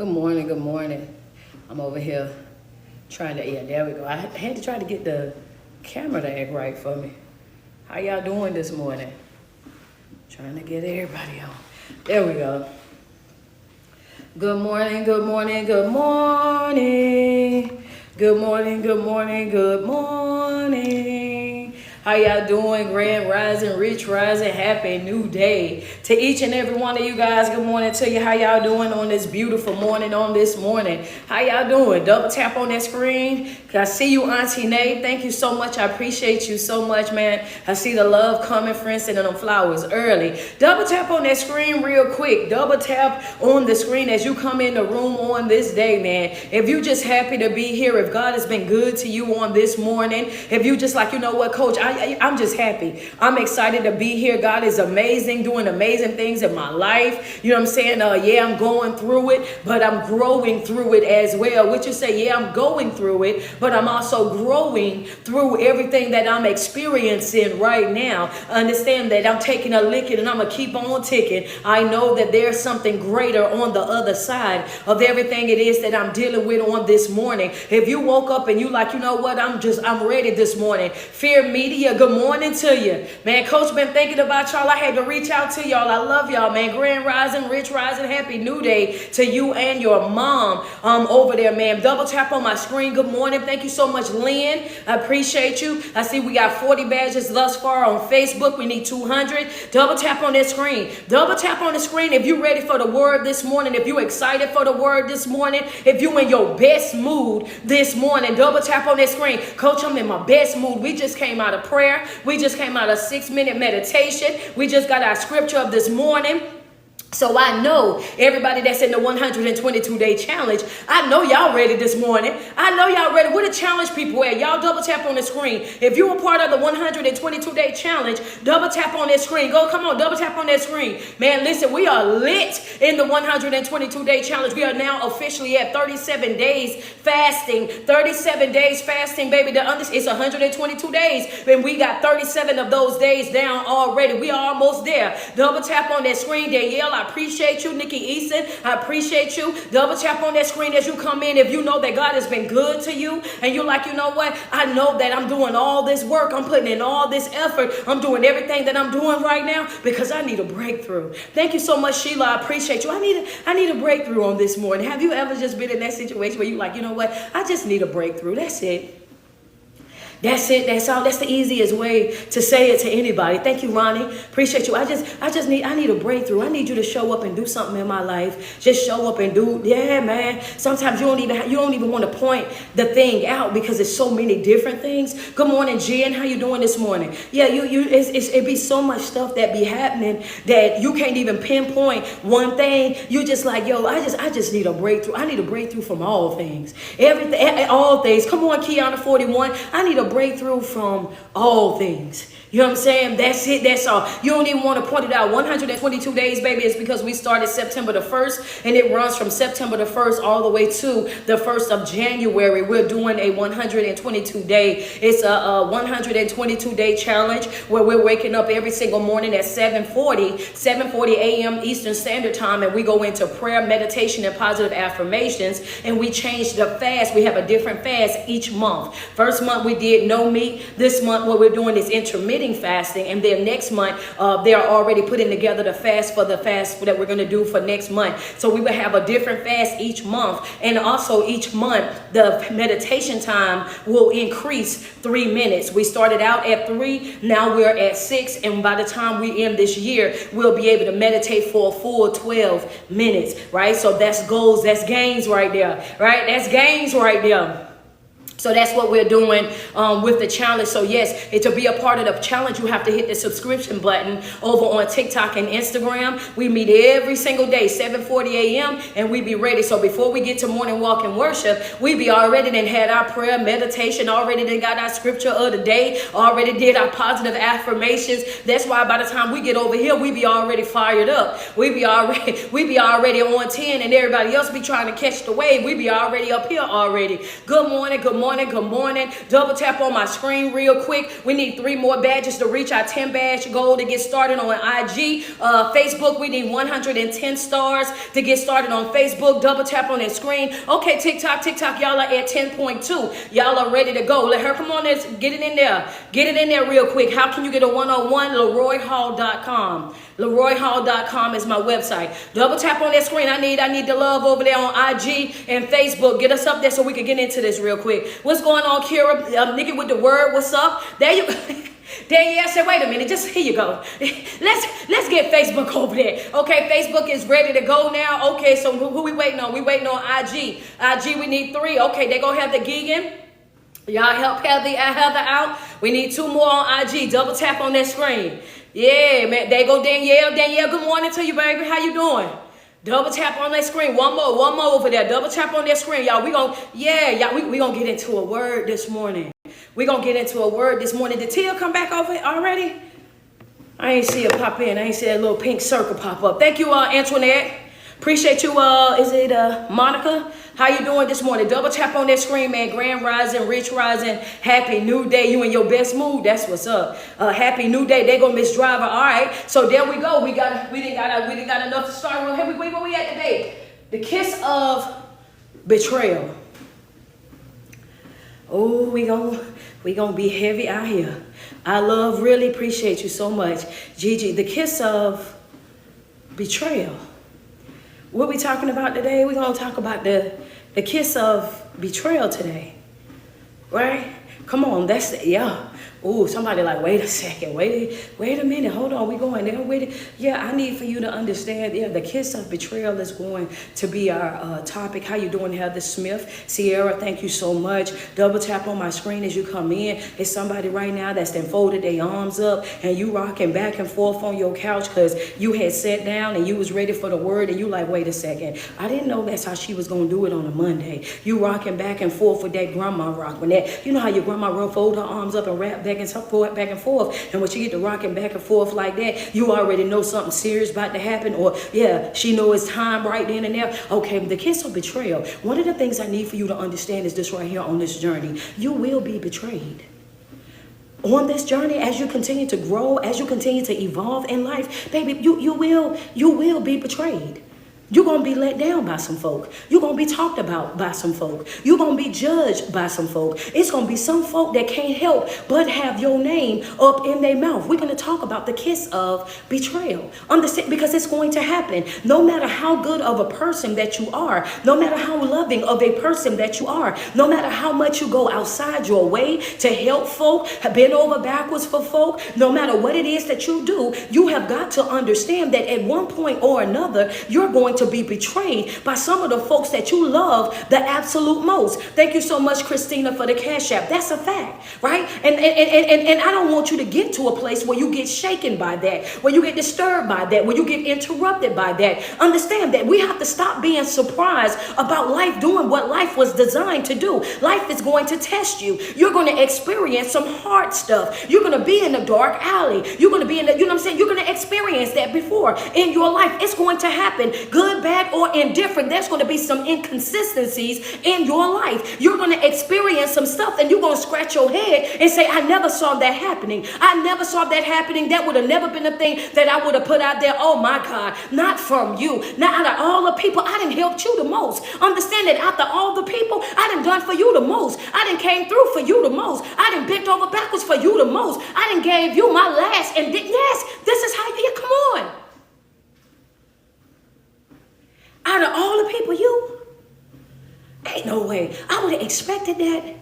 Good morning, good morning. I'm over here trying to, yeah, there we go. I had to try to get the camera to act right for me. How y'all doing this morning? Trying to get everybody on. There we go. Good morning, good morning, good morning. Good morning, good morning, good morning. How y'all doing? Grand rising, rich rising, happy new day. To each and every one of you guys, good morning to you. How y'all doing on this beautiful morning, on this morning? How y'all doing? Double tap on that screen. I see you, Auntie Nate. Thank you so much. I appreciate you so much, man. I see the love coming, friends, sending them flowers early. Double tap on that screen real quick. Double tap on the screen as you come in the room on this day, man. If you just happy to be here, if God has been good to you on this morning, if you just like, you know what, Coach, I'm just happy. I'm excited to be here. God is amazing, doing amazing things in my life. You know what I'm saying? Yeah, I'm going through it, but I'm growing through it as well. Which you say, yeah, I'm going through it, but I'm also growing through everything that I'm experiencing right now. Understand that I'm taking a licking and I'm going to keep on ticking. I know that there's something greater on the other side of everything it is that I'm dealing with on this morning. If you woke up and you like, you know what, I'm ready this morning. Fear Media, good morning to you. Man, Coach been thinking about y'all. I had to reach out to y'all. I love y'all, man. Grand rising, rich rising, happy new day to you and your mom over there, man. Double tap on my screen. Good morning. Thank you so much, Lynn. I appreciate you. I see we got 40 badges thus far on Facebook. We need 200. Double tap on that screen. Double tap on the screen if you're ready for the word this morning. If you're excited for the word this morning. If you're in your best mood this morning, double tap on that screen. Coach, I'm in my best mood. We just came out of prayer. We just came out of 6-minute meditation. We just got our scripture of this morning. So I know everybody that's in the 122-day challenge, I know y'all ready this morning. I know y'all ready. Where the challenge people at? Y'all double tap on the screen. If you were part of the 122-day challenge, double tap on that screen. Go, come on, double tap on that screen. Man, listen, we are lit in the 122-day challenge. We are now officially at 37 days fasting. 37 days fasting, baby. It's 122 days. And we got 37 of those days down already. We are almost there. Double tap on that screen, Danielle. I appreciate you, Nikki Eason. I appreciate you. Double tap on that screen as you come in. If you know that God has been good to you and you're like, you know what? I know that I'm doing all this work. I'm putting in all this effort. I'm doing everything that I'm doing right now because I need a breakthrough. Thank you so much, Sheila. I appreciate you. I need a breakthrough on this morning. Have you ever just been in that situation where you're like, you know what? I just need a breakthrough. That's it. That's it. That's all. That's the easiest way to say it to anybody. Thank you, Ronnie. Appreciate you. I need a breakthrough. I need you to show up and do something in my life. Just show up and do. Yeah, man. Sometimes you don't even want to point the thing out because there's so many different things. Good morning, Jen. How you doing this morning? Yeah, it be so much stuff that be happening that you can't even pinpoint one thing. You just like, yo, I just need a breakthrough. I need a breakthrough from all things. Everything, all things. Come on, Kiana 41. I need a breakthrough from all things. You know what I'm saying? That's it. That's all. You don't even want to point it out. 122 days, baby, is because we started September the 1st and it runs from September the 1st all the way to the 1st of January. We're doing a 122 day. It's a 122-day challenge where we're waking up every single morning at 7:40 a.m. Eastern Standard Time, and we go into prayer, meditation, and positive affirmations, and we change the fast. We have a different fast each month. First month we did no meat. This month what we're doing is intermittent fasting, and then next month they are already putting together the fast that we're going to do for next month. So we will have a different fast each month, and also each month the meditation time will increase 3 minutes. We started out at 3, now we're at 6, and by the time we end this year we'll be able to meditate for a full 12 minutes, right? So that's goals, that's gains right there, right? That's gains right there. So that's what we're doing with the challenge. So yes, to be a part of the challenge, you have to hit the subscription button over on TikTok and Instagram. We meet every single day, 7:40 a.m. and we be ready. So before we get to morning walk and worship, we be already then had our prayer, meditation, already then got our scripture of the day, already did our positive affirmations. That's why by the time we get over here, we be already fired up. We be already on 10, and everybody else be trying to catch the wave. We be already up here already. Good morning, good morning. morning. Good morning. Double tap on my screen real quick. We need 3 more badges to reach our 10 badge goal to get started on IG. Facebook, we need 110 stars to get started on Facebook. Double tap on that screen. Okay, TikTok, y'all are at 10.2. Y'all are ready to go. Let her come on, let's get it in there. Get it in there real quick. How can you get a one-on-one? LeroyHall.com. LeroyHall.com is my website. Double tap on that screen. I need the love over there on IG and Facebook. Get us up there so we can get into this real quick. What's going on, Kira? Nikki with the word. What's up? There you go. Danielle said, wait a minute, just here you go. Let's get Facebook over there. Okay, Facebook is ready to go now. Okay, so who we waiting on? We waiting on IG. IG, we need 3. Okay, they gonna have the Geegan. Y'all help Heather out. We need 2 more on IG. Double tap on that screen. Yeah, man. There go Danielle. Danielle, good morning to you, baby. How you doing? Double tap on that screen. One more over there. Double tap on that screen, y'all. We gonna get into a word this morning. We gonna get into a word this morning. Did Tia come back over already? I ain't see her pop in. I ain't see that little pink circle pop up. Thank you, Antoinette. Appreciate you. Is it Monica? How you doing this morning? Double tap on that screen, man. Grand rising, rich rising, happy new day. You in your best mood. That's what's up. Happy new day. They gonna miss driver. All right. So there we go. We didn't got enough to start with. Hey, where we at today? The kiss of betrayal. Oh, we gonna be heavy out here. I really appreciate you so much, Gigi. The kiss of betrayal. What we talking about today? We're going to talk about the kiss of betrayal today. Right? Come on, yeah. Oh, somebody like, wait a second, wait a minute, hold on, we going there. Yeah, I need for you to understand, the kiss of betrayal is going to be our topic. How you doing, Heather Smith? Sierra, thank you so much. Double tap on my screen as you come in. It's somebody right now that's then folded their arms up and you rocking back and forth on your couch because you had sat down and you was ready for the word and you like, wait a second, I didn't know that's how she was going to do it on a Monday. You rocking back and forth with that grandma rock. When that, you know how your grandma fold her arms up and wrap back and forth, and when she get to rocking back and forth like that, you already know something serious about to happen, or she know it's time right then and there. Okay, the kiss of betrayal. One of the things I need for you to understand is this right here on this journey. You will be betrayed. On this journey, as you continue to grow, as you continue to evolve in life, baby, you will be betrayed. You're going to be let down by some folk. You're going to be talked about by some folk. You're going to be judged by some folk. It's going to be some folk that can't help but have your name up in their mouth. We're going to talk about the kiss of betrayal. Understand? Because it's going to happen. No matter how good of a person that you are, no matter how loving of a person that you are, no matter how much you go outside your way to help folk, bend over backwards for folk, no matter what it is that you do, you have got to understand that at one point or another, you're going to be betrayed by some of the folks that you love the absolute most. Thank you so much, Christina, for the Cash App. That's a fact, right? And I don't want you to get to a place where you get shaken by that, where you get disturbed by that, where you get interrupted by that. Understand that we have to stop being surprised about life doing what life was designed to do. Life is going to test you. You're going to experience some hard stuff. You're going to be in a dark alley. You're going to be in the, you know what I'm saying? You're going to experience that before in your life. It's going to happen. Good, bad, or indifferent. There's going to be some inconsistencies in your life. You're going to experience some stuff and you're going to scratch your head and say, I never saw that happening. I never saw that happening. That would have never been a thing that I would have put out there. Oh my God, not from you. Not out of all the people, I done helped you the most. Understand that after all the people, I done done for you the most. I done came through for you the most. I done bent over backwards for you the most. I done gave you my last. And yes, this is how you, come on. Out of all the people, you ain't no way. I would have expected that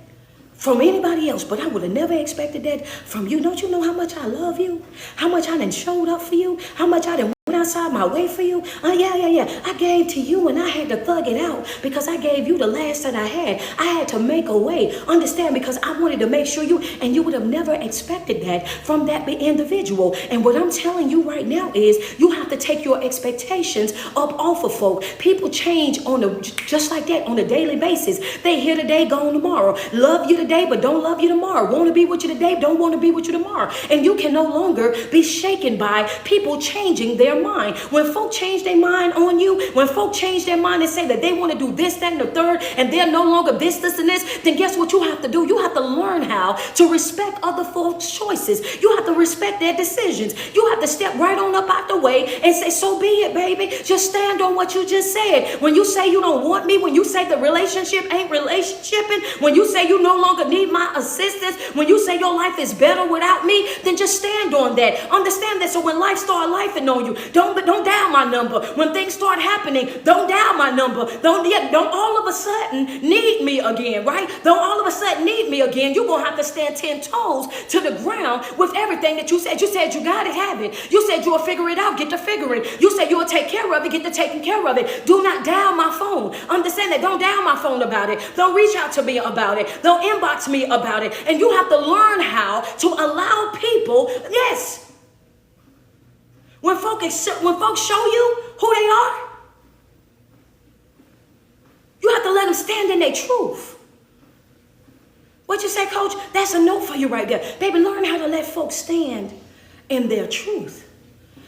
from anybody else, but I would have never expected that from you. Don't you know how much I love you? How much I done showed up for you? How much I done went outside my way for you? Yeah. I gave to you and I had to thug it out because I gave you the last that I had. I had to make a way. Understand? Because I wanted to make sure you, and you would have never expected that from that individual. And what I'm telling you right now is you have to take your expectations up off of folk. People change just like that on a daily basis. They here today, gone tomorrow. Love you today, but don't love you tomorrow. Want to be with you today, don't want to be with you tomorrow. And you can no longer be shaken by people changing their mind. mind. When folk change their mind on you, when folk change their mind and say that they want to do this, that, and the third, and they're no longer this, and this, then guess what you have to do? You have to learn how to respect other folks' choices. You have to respect their decisions. You have to step right on up out the way and say, so be it, baby. Just stand on what you just said. When you say you don't want me, when you say the relationship ain't relationshiping, when you say you no longer need my assistance, when you say your life is better without me, then just stand on that. Understand that. So when life start lifing on you, don't dial my number. When things start happening, don't dial my number. Don't all of a sudden need me again, right? Don't all of a sudden need me again. You're going to have to stand 10 toes to the ground with everything that you said. You said you got it, have it. You said you'll figure it out, get to figuring. You said you'll take care of it, get to taking care of it. Do not dial my phone. Understand that. Don't dial my phone about it. Don't reach out to me about it. Don't inbox me about it. And you have to learn how to allow people, yes, when folks show you who they are, you have to let them stand in their truth. What you say, coach? That's a note for you right there. Baby, learn how to let folks stand in their truth.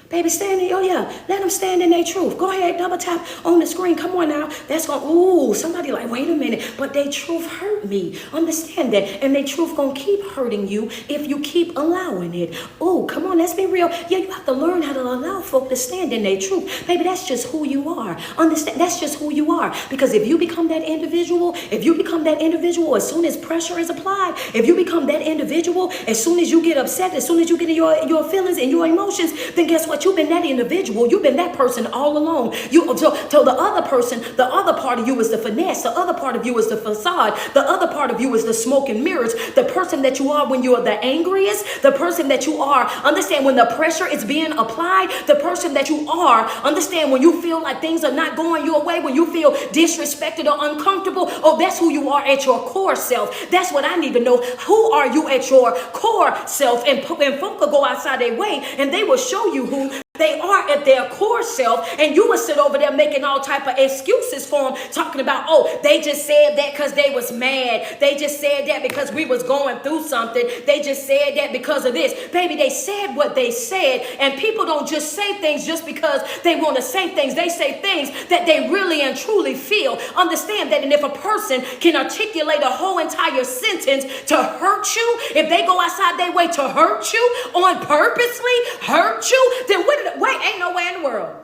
Baby, stand in, oh yeah, let them stand in their truth. Go ahead, double tap on the screen. Come on now. That's going, ooh, somebody like, wait a minute, but their truth hurt me. Understand that. And their truth going to keep hurting you if you keep allowing it. Oh, come on, let's be real. Yeah, you have to learn how to allow folk to stand in their truth. Baby, that's just who you are. Understand, that's just who you are. Because if you become that individual, as soon as pressure is applied, if you become that individual, as soon as you get upset, as soon as you get in your feelings and your emotions, then guess what? You've been that individual. You've been that person all along. So the other person, the other part of you is the finesse. The other part of you is the facade. The other part of you is the smoke and mirrors. The person that you are when you are the angriest. The person that you are, understand, when the pressure is being applied. The person that you are, understand, when you feel like things are not going your way. When you feel disrespected or uncomfortable. Oh, that's who you are at your core self. That's what I need to know. Who are you at your core self? And folk will go outside their way and they will show you who they are at their core self, and you will sit over there making all type of excuses for them, talking about, oh, they just said that because they was mad. They just said that because we was going through something. They just said that because of this. Baby, they said what they said, and people don't just say things just because they want to say things. They say things that they really and truly feel. Understand that, and if a person can articulate a whole entire sentence to hurt you, if they go outside their way to hurt you, on purposely hurt you, then wait, ain't no way in the world.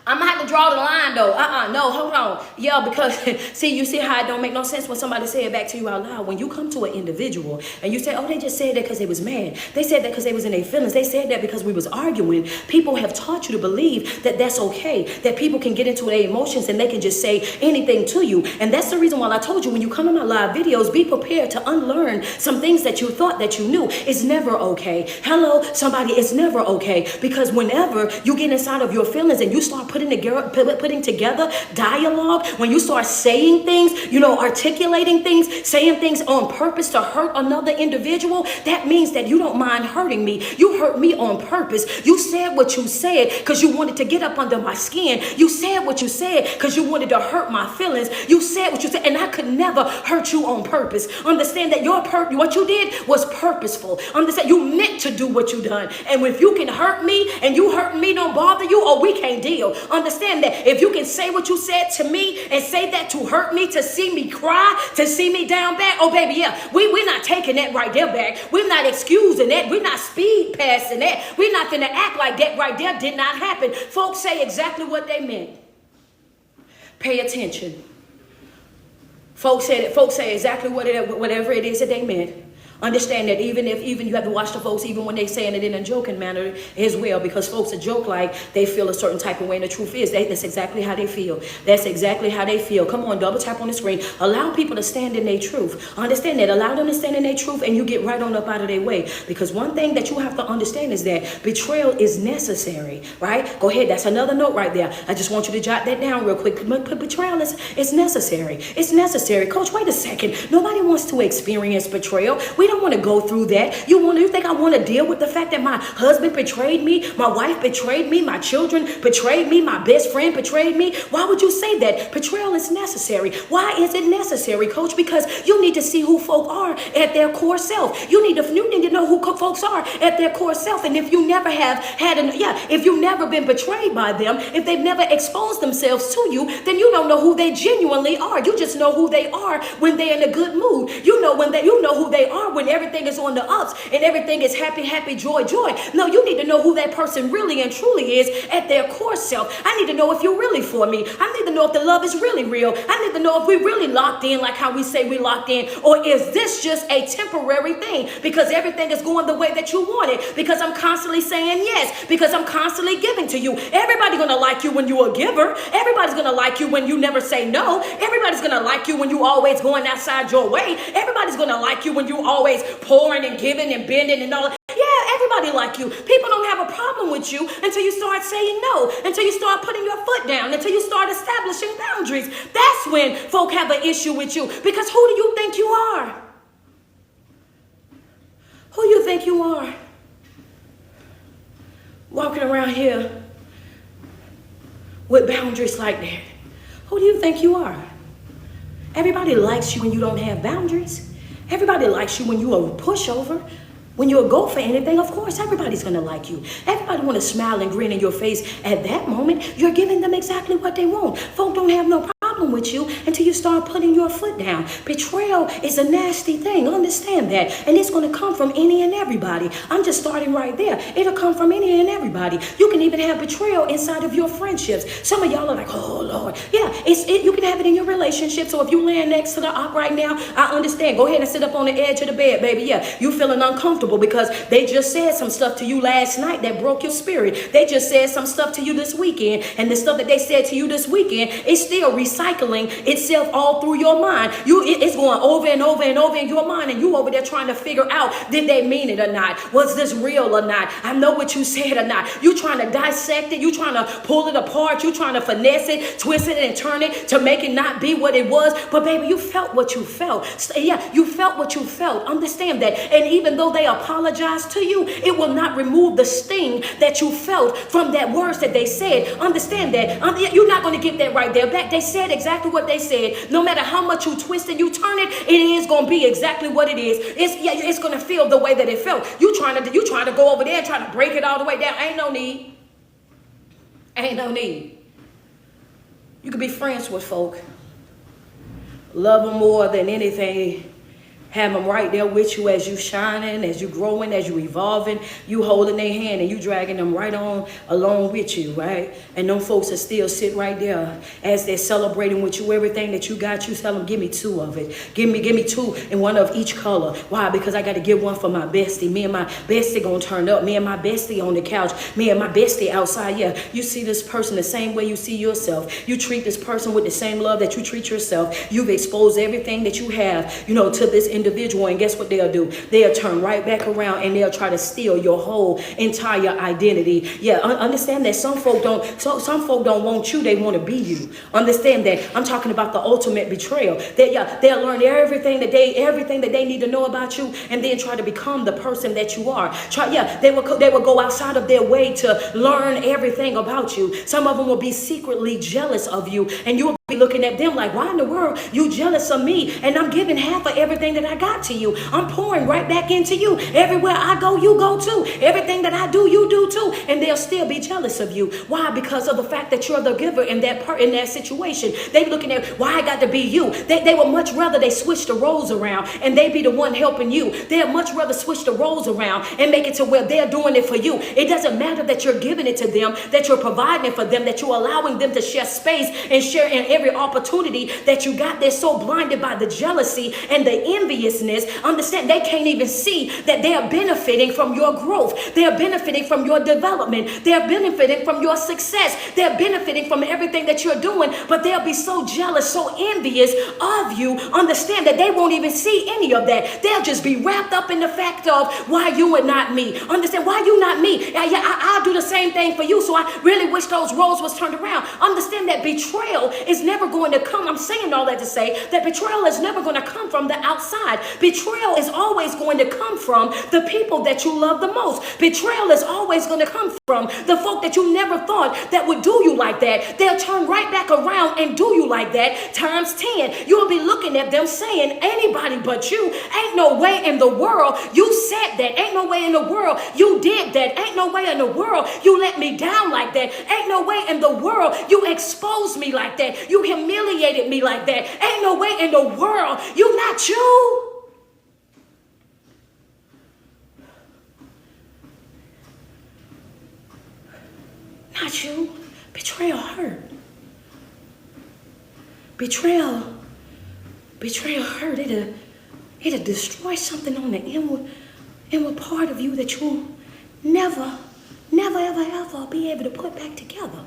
I'm gonna have to draw the line though. No, hold on. Yeah, because see, you see how it don't make no sense when somebody say it back to you out loud. When you come to an individual and you say, oh, they just said that because they was mad. They said that because they was in their feelings. They said that because we was arguing. People have taught you to believe that that's okay, that people can get into their emotions and they can just say anything to you. And that's the reason why I told you, when you come in my live videos, be prepared to unlearn some things that you thought that you knew. It's never okay. Hello, somebody, it's never okay. Because whenever you get inside of your feelings and you start putting together dialogue, when you start saying things, articulating things, saying things on purpose to hurt another individual, that means that you don't mind hurting me. You hurt me on purpose. You said what you said because you wanted to get up under my skin. You said what you said because you wanted to hurt my feelings. You said what you said, and I could never hurt you on purpose. Understand that what you did was purposeful. Understand, you meant to do what you done. And if you can hurt me and you hurting me don't bother you, or we can't deal. Understand that if you can say what you said to me and say that to hurt me, to see me cry, to see me down back, oh baby, yeah, we're not taking that right there back. We're not excusing that. We're not speed passing that. We're not gonna act like that right there did not happen. Folks say exactly what they meant. Pay attention. Folks say exactly whatever it is that they meant. Understand that even you have to watch the folks, even when they saying it in a joking manner as well, because folks are joke like they feel a certain type of way, and the truth is that's exactly how they feel. That's exactly how they feel. Come on, double tap on the screen. Allow people to stand in their truth. Understand that. Allow them to stand in their truth, and you get right on up out of their way. Because one thing that you have to understand is that betrayal is necessary, right? Go ahead. That's another note right there. I just want you to jot that down real quick. Betrayal is necessary. It's necessary. Coach, wait a second. Nobody wants to experience betrayal. We We don't want to go through that. You think I want to deal with the fact that my husband betrayed me, my wife betrayed me, my children betrayed me, my best friend betrayed me? Why would you say that? Betrayal is necessary. Why is it necessary, coach? Because you need to see who folk are at their core self. You need to know who folks are at their core self. And if you never have if you've never been betrayed by them, if they've never exposed themselves to you, then you don't know who they genuinely are. You just know who they are when they're in a good mood. You know who they are when everything is on the ups and everything is happy, happy, joy, joy. No, you need to know who that person really and truly is at their core self. I need to know if you're really for me. I need to know if the love is really real. I need to know if we really locked in like how we say we locked in, or is this just a temporary thing because everything is going the way that you want it, because I'm constantly saying yes, because I'm constantly giving to you. Everybody's going to like you when you're a giver. Everybody's going to like you when you never say no. Everybody's going to like you when you always going outside your way. Everybody's going to like you when you always pouring and giving and bending and all. Yeah, everybody like you. People don't have a problem with you until you start saying no, until you start putting your foot down, until you start establishing boundaries. That's when folk have an issue with you, because who do you think you are? Who you think you are? Walking around here with boundaries like that. Who do you think you are? Everybody likes you when you don't have boundaries. Everybody likes you when you are a pushover. When you go for anything, of course, everybody's going to like you. Everybody want to smile and grin in your face. At that moment, you're giving them exactly what they want. Folk don't have no problem with you until you start putting your foot down. Betrayal is a nasty thing. Understand that. And it's going to come from any and everybody. I'm just starting right there. It'll come from any and everybody. You can even have betrayal inside of your friendships. Some of y'all are like, oh, Lord. Yeah, you can have it in your relationship. So if you laying next to the op right now, I understand. Go ahead and sit up on the edge of the bed, baby. Yeah, you feeling uncomfortable because they just said some stuff to you last night that broke your spirit. They just said some stuff to you this weekend, and the stuff that they said to you this weekend is still recycling itself all through your mind. It's going over and over and over in your mind, and you over there trying to figure out, did they mean it or not? Was this real or not? I know what you said or not. You trying to dissect it. You trying to pull it apart. You trying to finesse it, twist it, and turn it to make it not be what it was. But baby, you felt what you felt. Yeah, you felt what you felt. Understand that. And even though they apologize to you, it will not remove the sting that you felt from that words that they said. Understand that. You're not going to get that right there back. They said exactly what they said. No matter how much you twist and you turn it, it is going to be exactly what it is. It's going to feel the way that it felt. You trying to go over there and try to break it all the way down. Ain't no need. Ain't no need. You can be friends with folk. Love them more than anything. Have them right there with you as you shining, as you growing, as you evolving. You holding their hand and you dragging them right on along with you, right? And them folks are still sit right there as they're celebrating with you everything that you got. You tell them, give me two of it. Give me two and one of each color. Why? Because I got to give one for my bestie. Me and my bestie gonna turn up. Me and my bestie on the couch. Me and my bestie outside. Yeah, you see this person the same way you see yourself. You treat this person with the same love that you treat yourself. You've exposed everything that you have, to this individual, and guess what they'll do? They'll turn right back around and they'll try to steal your whole entire identity. Yeah, understand that some folk don't want you, they want to be you. Understand that. I'm talking about the ultimate betrayal. They'll learn everything that they need to know about you, and then try to become the person that you are. They will go outside of their way to learn everything about you. Some of them will be secretly jealous of you, and you'll be looking at them like, why in the world you jealous of me? And I'm giving half of everything that I got to you. I'm pouring right back into you. Everywhere I go, you go too. Everything that I do, you do too. And they'll still be jealous of you. Why? Because of the fact that you're the giver in that situation. They looking at why I got to be you. They would much rather they switch the roles around and they be the one helping you. They'd much rather switch the roles around and make it to where they're doing it for you. It doesn't matter that you're giving it to them, that you're providing it for them, that you're allowing them to share space and share in every opportunity that you got. They're so blinded by the jealousy and the enviousness. Understand, they can't even see that they're benefiting from your growth. They're benefiting from your development. They're benefiting from your success. They're benefiting from everything that you're doing, but they'll be so jealous, so envious of you. Understand that they won't even see any of that. They'll just be wrapped up in the fact of why you and not me. Understand, why you not me? I'll do the same thing for you. So I really wish those roles was turned around. Understand that betrayal is never going to come. I'm saying all that to say that betrayal is never going to come from the outside. Betrayal is always going to come from the people that you love the most. Betrayal is always going to come from the folk that you never thought that would do you like that. They'll turn right back around and do you like that times 10. You'll be looking at them saying, anybody but you. Ain't no way in the world you said that. Ain't no way in the world you did that. Ain't no way in the world you let me down like that. Ain't no way in the world you exposed me like that. You humiliated me like that. Ain't no way in the world you not you. Not you. Betrayal hurt. Betrayal hurt. It'll destroy something on the inward part of you that you'll never, ever be able to put back together.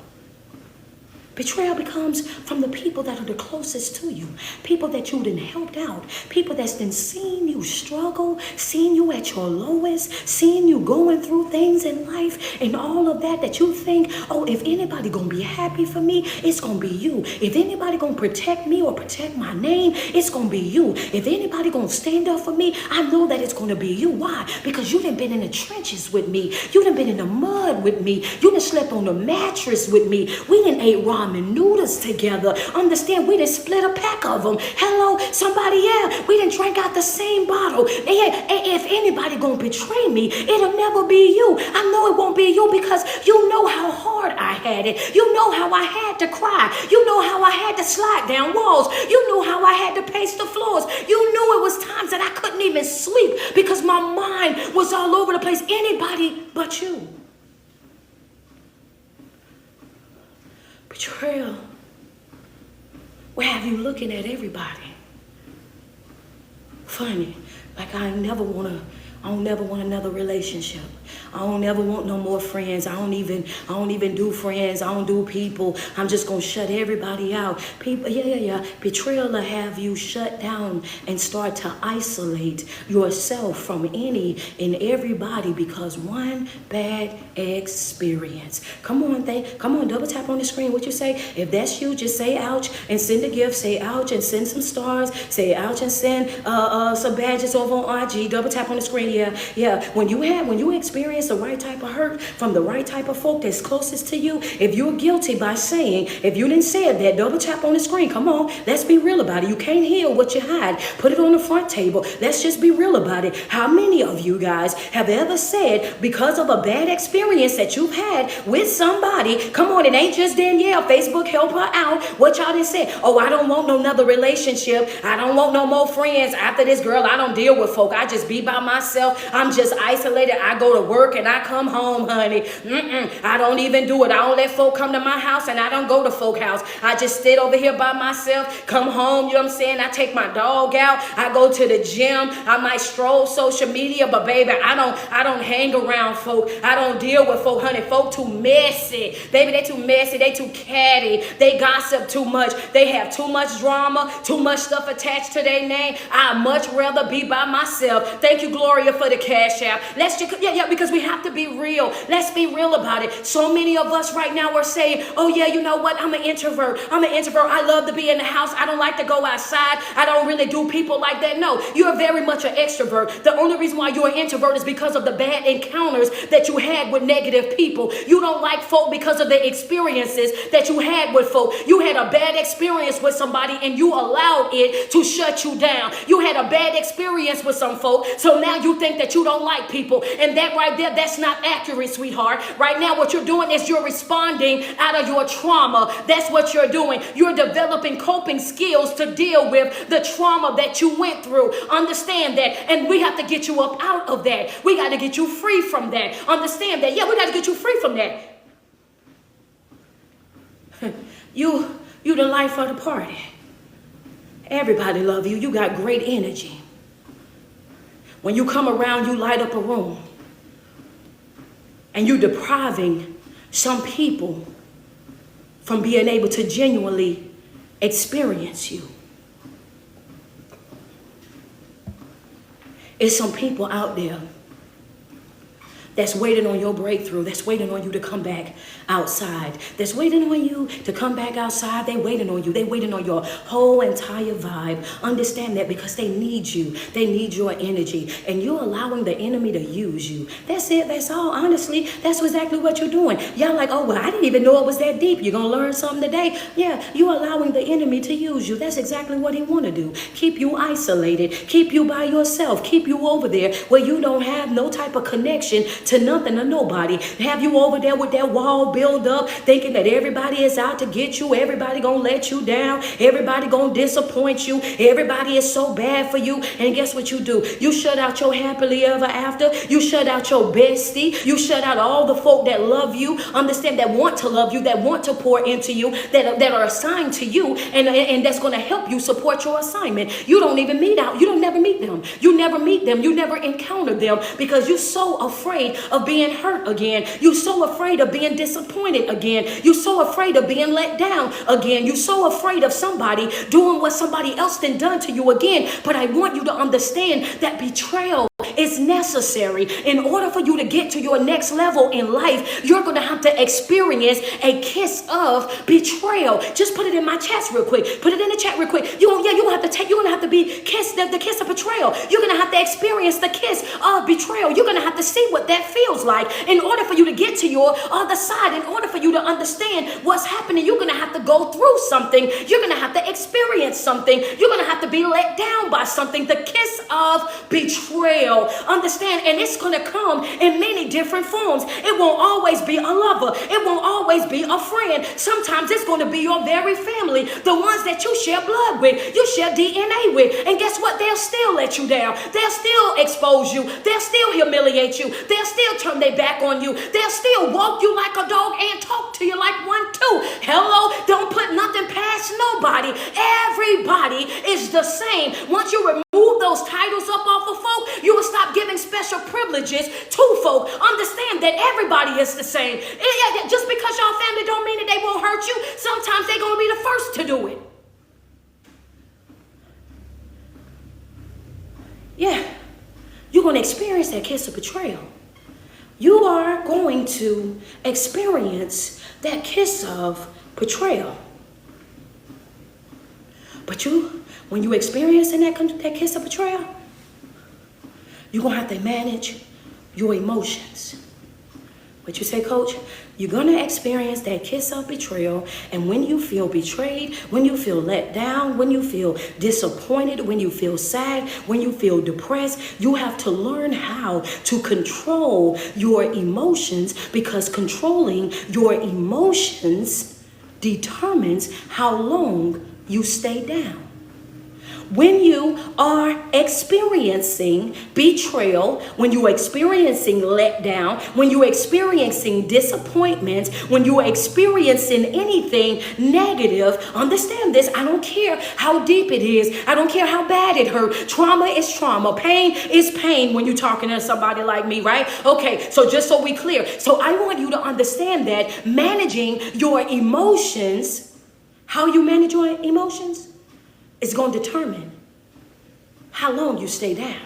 Betrayal becomes from the people that are the closest to you, people that you done helped out, people that's been seeing you struggle, seeing you at your lowest, seeing you going through things in life and all of that you think, oh, if anybody gonna be happy for me, it's gonna be you. If anybody gonna protect me or protect my name, it's gonna be you. If anybody gonna stand up for me, I know that it's gonna be you. Why? Because you done been in the trenches with me. You done been in the mud with me. You done slept on the mattress with me. We done ate ramen noodles together. Understand, we done split a pack of them. Hello, somebody else. We done drank out the same bottle. And if anybody gonna betray me, it'll never be you. I know it won't be you because you know how hard I had it. You know how I had to cry. You know how I had to slide down walls. You know how I had to pace the floors. You knew it was times that I couldn't even sleep because my mind was all over the place. Anybody but you. Betrayal will have you looking at everybody funny, like I don't never want another relationship. I don't ever want no more friends. I don't even do friends. I don't do people. I'm just gonna shut everybody out. People, yeah. Betrayal will have you shut down and start to isolate yourself from any and everybody because one bad experience. Come on, double tap on the screen. What you say? If that's you, just say ouch and send a gift. Say ouch and send some stars. Say ouch and send some badges over on IG. Double tap on the screen. Yeah. When you experience the right type of hurt from the right type of folk that's closest to you, if you're guilty by saying, if you didn't say that, double tap on the screen. Come on, let's be real about it. You can't heal what you hide. Put it on the front table. Let's just be real about it. How many of you guys have ever said because of a bad experience that you've had with somebody, come on, it ain't just Danielle, Facebook help her out, what y'all done said? Oh, I don't want no another relationship. I don't want no more friends. After this, girl, I don't deal with folk. I just be by myself. I'm just isolated. I go to work and I come home, honey. I don't even do it. I don't let folk come to my house and I don't go to folk house. I just sit over here by myself, come home, you know what I'm saying? I take my dog out. I go to the gym. I might stroll social media, but baby, I don't hang around folk. I don't deal with folk, honey. Folk too messy. Baby, they too messy. They too catty. They gossip too much. They have too much drama, too much stuff attached to their name. I'd much rather be by myself. Thank you, Gloria, for the cash app. Let's just, because we have to be real. Let's be real about it. So many of us right now are saying, oh yeah, you know what? I'm an introvert. I love to be in the house. I don't like to go outside. I don't really do people like that. No, you're very much an extrovert. The only reason why you're an introvert is because of the bad encounters that you had with negative people. You don't like folk because of the experiences that you had with folk. You had a bad experience with somebody and you allowed it to shut you down. You had a bad experience with some folk, so now you think that you don't like people. And that right there, that's not accurate, sweetheart. Right now, what you're doing is you're responding out of your trauma. That's what you're doing. You're developing coping skills to deal with the trauma that you went through. Understand that. And we have to get you up out of that. We got to get you free from that. Understand that. Yeah, we got to get you free from that. You the life of the party. Everybody love you. You got great energy. When you come around, you light up a room. And you're depriving some people from being able to genuinely experience you. There's some people out there that's waiting on your breakthrough, that's waiting on you to come back outside, that's waiting on you to come back outside. They waiting on you. They waiting on your whole entire vibe. Understand that, because they need you. They need your energy, and you're allowing the enemy to use you. That's it. That's all. Honestly, that's exactly what you're doing. Y'all like, oh, well, I didn't even know it was that deep. You're going to learn something today. Yeah, you're allowing the enemy to use you. That's exactly what he want to do. Keep you isolated. Keep you by yourself. Keep you over there where you don't have no type of connection to nothing or nobody. Have you over there with that wall build up, thinking that everybody is out to get you. Everybody gonna let you down. Everybody gonna disappoint you. Everybody is so bad for you. And guess what you do? You shut out your happily ever after. You shut out your bestie. You shut out all the folk that love you. Understand, that want to love you, that want to pour into you, that are assigned to you, and that's gonna help you support your assignment. You don't even meet out. You don't never meet them. You never meet them. You never encounter them, because you're so afraid of being hurt again. You're so afraid of being disappointed again. You're so afraid of being let down again. You're so afraid of somebody doing what somebody else done to you again. But I want you to understand that betrayal is necessary. In order for you to get to your next level in life, you're going to have to experience a kiss of betrayal. Just put it in my chest real quick. Put it in the chat real quick. You're going to have to be kissed, the kiss of betrayal. You're going to have to experience the kiss of betrayal. You're going to have to see what that feels like in order for you to get to your other side. In order for you to understand what's happening, you're going to have to go through something. You're going to have to experience something. You're going to have to be let down by something. The kiss of betrayal. Understand? And it's going to come in many different forms. It won't always be a lover. It won't always be a friend. Sometimes it's going to be your very family, the ones that you share blood with, you share DNA with. And guess what? They'll still let you down. They'll still expose you. They'll still humiliate you. They'll still turn their back on you. They'll still walk you like a dog and talk to you like one too. Hello? Don't put nothing past nobody. Everybody is the same. Once you remove those titles up off of folk, you will stop giving special privileges to folk. Understand that everybody is the same. Just because y'all family don't mean that they won't hurt you. Sometimes they're going to be the first to do it. Yeah, you're going to experience that kiss of betrayal. You are going to experience that kiss of betrayal. But when you experience that kiss of betrayal, you're going to have to manage your emotions. What you say, Coach? You're going to experience that kiss of betrayal. And when you feel betrayed, when you feel let down, when you feel disappointed, when you feel sad, when you feel depressed, you have to learn how to control your emotions, because controlling your emotions determines how long you stay down. When you are experiencing betrayal, when you're experiencing letdown, when you're experiencing disappointment, when you're experiencing anything negative, understand this. I don't care how deep it is. I don't care how bad it hurt. Trauma is trauma. Pain is pain when you're talking to somebody like me, right? Okay, so just so we clear. So I want you to understand that managing your emotions, how you manage your emotions, is going to determine how long you stay down.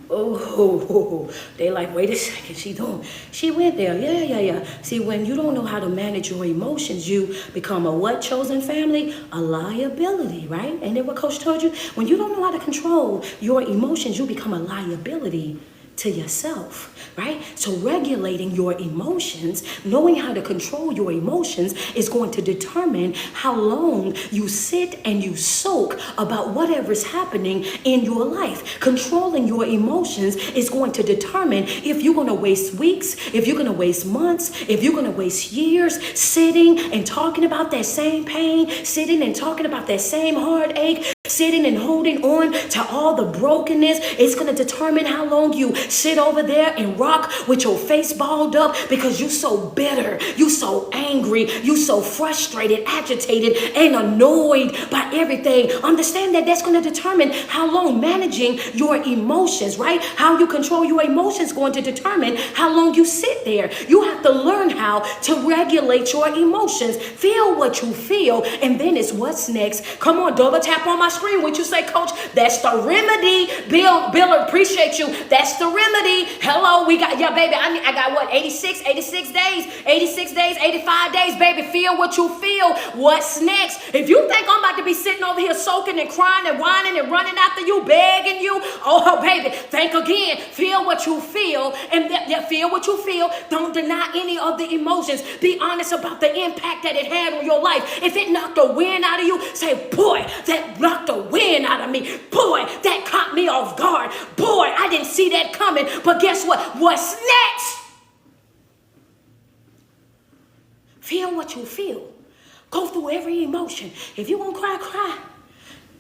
Oh, they like, wait a second, she went there. Yeah. See, when you don't know how to manage your emotions, you become a what, chosen family? A liability, right? And then what Coach told you, when you don't know how to control your emotions, you become a liability to yourself, right? So regulating your emotions, knowing how to control your emotions, is going to determine how long you sit and you soak about whatever's happening in your life. Controlling your emotions is going to determine if you're going to waste weeks, if you're going to waste months, if you're going to waste years sitting and talking about that same pain, sitting and talking about that same heartache, sitting and holding on to all the brokenness. It's going to determine how long you sit over there and rock with your face balled up because you're so bitter, you so angry, you so frustrated, agitated, and annoyed by everything. Understand that that's going to determine how long managing your emotions, right? How you control your emotions is going to determine how long you sit there. You have to learn how how to regulate your emotions. Feel what you feel, and then it's what's next. Come on, double tap on my screen. What you say, coach? That's the remedy. Bill, appreciate you. That's the remedy. Hello, we got, yeah, baby, I got what, 86 days, 85 days, baby. Feel what you feel. What's next? If you think I'm about to be sitting over here soaking and crying and whining and running after you, begging you, oh, baby, think again. Feel what you feel, and feel what you feel. Don't deny any of the emotions. Be honest about the impact that it had on your life. If it knocked the wind out of you, say, boy, that knocked the wind out of me. Boy, that caught me off guard. Boy, I didn't see that coming. But guess what? What's next? Feel what you feel. Go through every emotion. If you're going to cry, cry.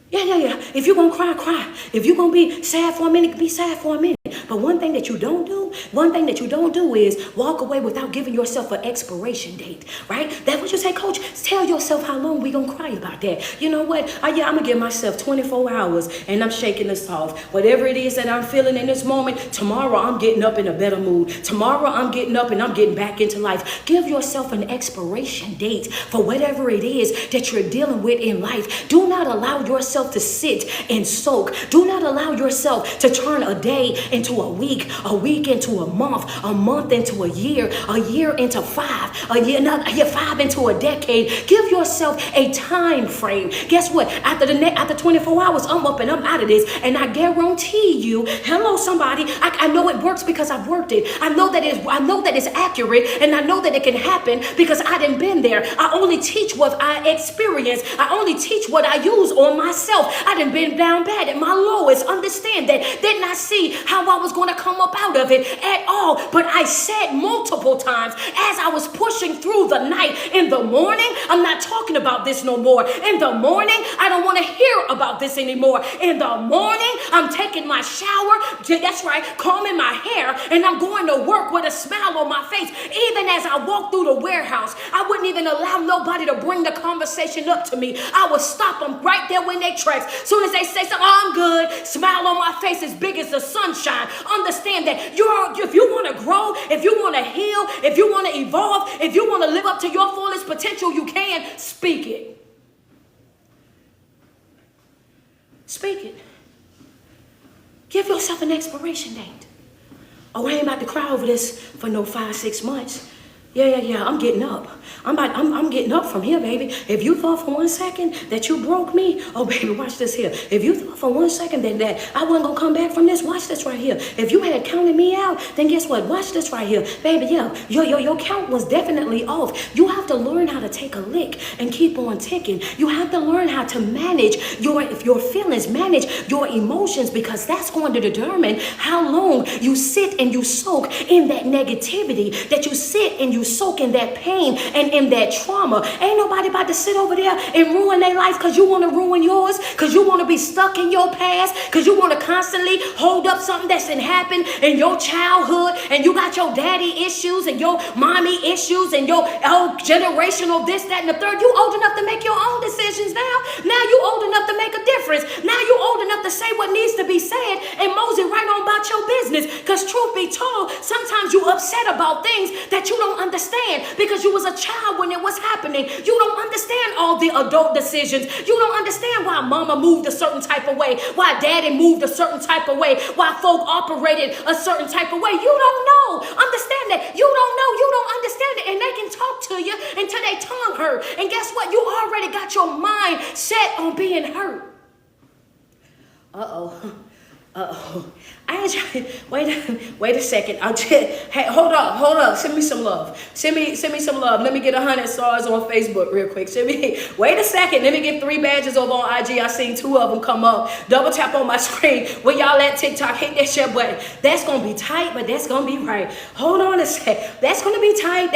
Yeah. If you're going to cry, cry. If you're going to be sad for a minute, be sad for a minute. But one thing that you don't do is walk away without giving yourself an expiration date, right? That's what you say, coach. Tell yourself how long we gonna cry about that. You know what? I'm gonna give myself 24 hours and I'm shaking this off. Whatever it is that I'm feeling in this moment, tomorrow I'm getting up in a better mood. Tomorrow I'm getting up and I'm getting back into life. Give yourself an expiration date for whatever it is that you're dealing with in life. Do not allow yourself to sit and soak. Do not allow yourself to turn a day into a week into a month into a year into 5, a year 5 into a decade. Give yourself a time frame. Guess what? After 24 hours, I'm up and I'm out of this. And I guarantee you, hello somebody, I know it works because I've worked it. I know that it's accurate, and I know that it can happen because I done been there. I only teach what I experience. I only teach what I use on myself. I done been down bad at my lowest. Understand that. Did not see how I was going to come up out of it at all. But I said multiple times as I was pushing through the night, in the morning, I'm not talking about this no more. In the morning, I don't want to hear about this anymore. In the morning, I'm taking my shower. That's right, combing my hair, and I'm going to work with a smile on my face. Even as I walk through the warehouse, I wouldn't even allow nobody to bring the conversation up to me. I would stop them right there when they tracks. Soon as they say something, oh, I'm good. Smile on my face as big as the sunshine. Understand that if you want to grow, if you want to heal, if you want to evolve, if you want to live up to your fullest potential, you can speak it. Speak it. Give yourself an expiration date. Oh, I ain't about to cry over this for no 5-6 months. Yeah, I'm getting up. I'm getting up from here, baby. If you thought for 1 second that you broke me, oh, baby, watch this here. If you thought for 1 second that I wasn't going to come back from this, watch this right here. If you had counted me out, then guess what? Watch this right here. Baby, yeah, your count was definitely off. You have to learn how to take a lick and keep on ticking. You have to learn how to manage your feelings, manage your emotions, because that's going to determine how long you sit and you soak in that negativity, that you sit and you soak in that pain and in that trauma. Ain't nobody about to sit over there and ruin their life because you want to ruin yours, because you want to be stuck in your past, because you want to constantly hold up something that's been happened in your childhood, and you got your daddy issues and your mommy issues and your generational this, that, and the third. You old enough to make your own decisions now. Now you old enough to make a difference. Now you old enough to say what needs to be said and mosey right on about your business. Because truth be told, sometimes you upset about things that you don't understand because you was a child when it was happening. You don't understand all the adult decisions. You don't understand why mama moved a certain type of way, why daddy moved a certain type of way, why folk operated a certain type of way. You don't know. Understand that. You don't know. You don't understand it. And they can talk to you until they tongue hurt. And guess what? You already got your mind set on being hurt. I ain't trying. Wait a second. Hey, hold up. Send me some love. Send me some love. Let me get 100 stars on Facebook real quick. Wait a second. Let me get 3 badges over on IG. I seen 2 of them come up. Double tap on my screen. Where y'all at TikTok? Hit that share button. That's gonna be tight, but that's gonna be right. Hold on a sec. That's gonna be tight.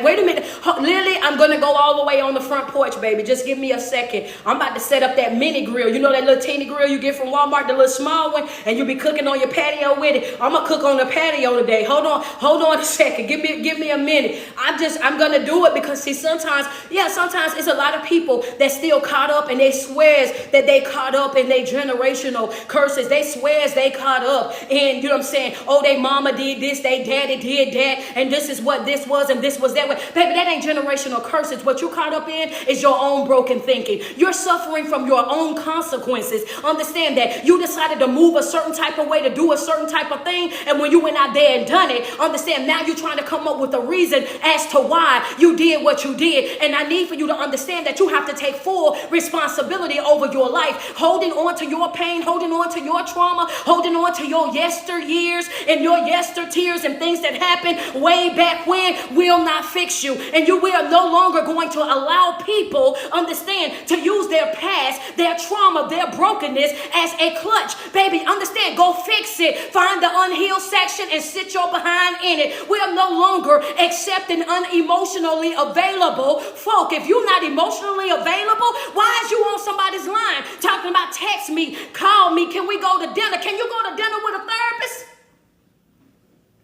Wait a minute. Lily, I'm gonna go all the way on the front porch, baby. Just give me a second. I'm about to set up that mini grill. You know that little teeny grill you get from Walmart, the little small one, and you be cooking on your patio with it. I'm gonna cook on the patio today. Hold on a second. Give me a minute. I'm gonna do it because see, sometimes it's a lot of people that still caught up and they swears that they caught up in their generational curses. They swears they caught up in, you know what I'm saying? Oh, they mama did this, they daddy did that, and this is what this was and this was that way. Baby, that ain't generational curses. What you caught up in is your own broken thinking. You're suffering from your own consequences. Understand that you decided to move a certain type of way, to do a certain type of thing, and when you went out there and done it, understand now you're trying to come up with a reason as to why you did what you did. And I need for you to understand that you have to take full responsibility over your life. Holding on to your pain, holding on to your trauma, holding on to your yesteryears and your yestertears and things that happened way back when will not fix you. And you will no longer going to allow people, understand, to use their past, their trauma, their brokenness as a clutch. Baby, understand, go fix it. Find the unhealed section and sit your behind in it. We are no longer accepting unemotionally available folk. If you're not emotionally available, why is you on somebody's line talking about text me, call me, can we go to dinner? Can you go to dinner with a therapist?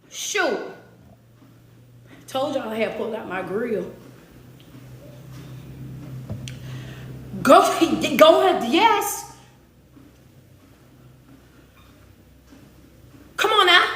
Shoot. Told y'all I had pulled out my grill. Go ahead, yes. Come on now.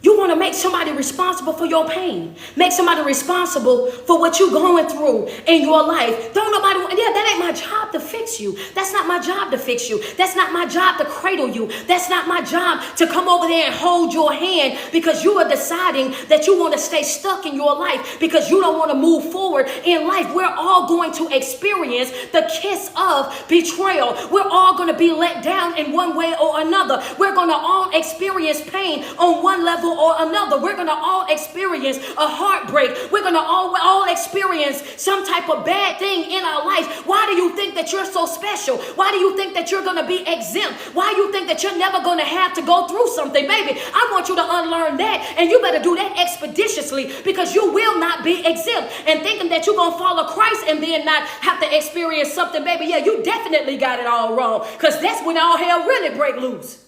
You want to make somebody responsible for your pain. Make somebody responsible for what you're going through in your life. Don't nobody want, that ain't my job to fix you. That's not my job to fix you. That's not my job to cradle you. That's not my job to come over there and hold your hand because you are deciding that you want to stay stuck in your life because you don't want to move forward in life. We're all going to experience the kiss of betrayal. We're all going to be let down in one way or another. We're going to all experience pain on one level or another. We're going to all experience a heartbreak. We're going to all experience some type of bad thing in our life. Why do you think that you're so special? Why do you think that you're going to be exempt? Why do you think that you're never going to have to go through something? Baby, I want you to unlearn that, and you better do that expeditiously because you will not be exempt. And thinking that you're going to follow Christ and then not have to experience something, baby, you definitely got it all wrong because that's when all hell really break loose.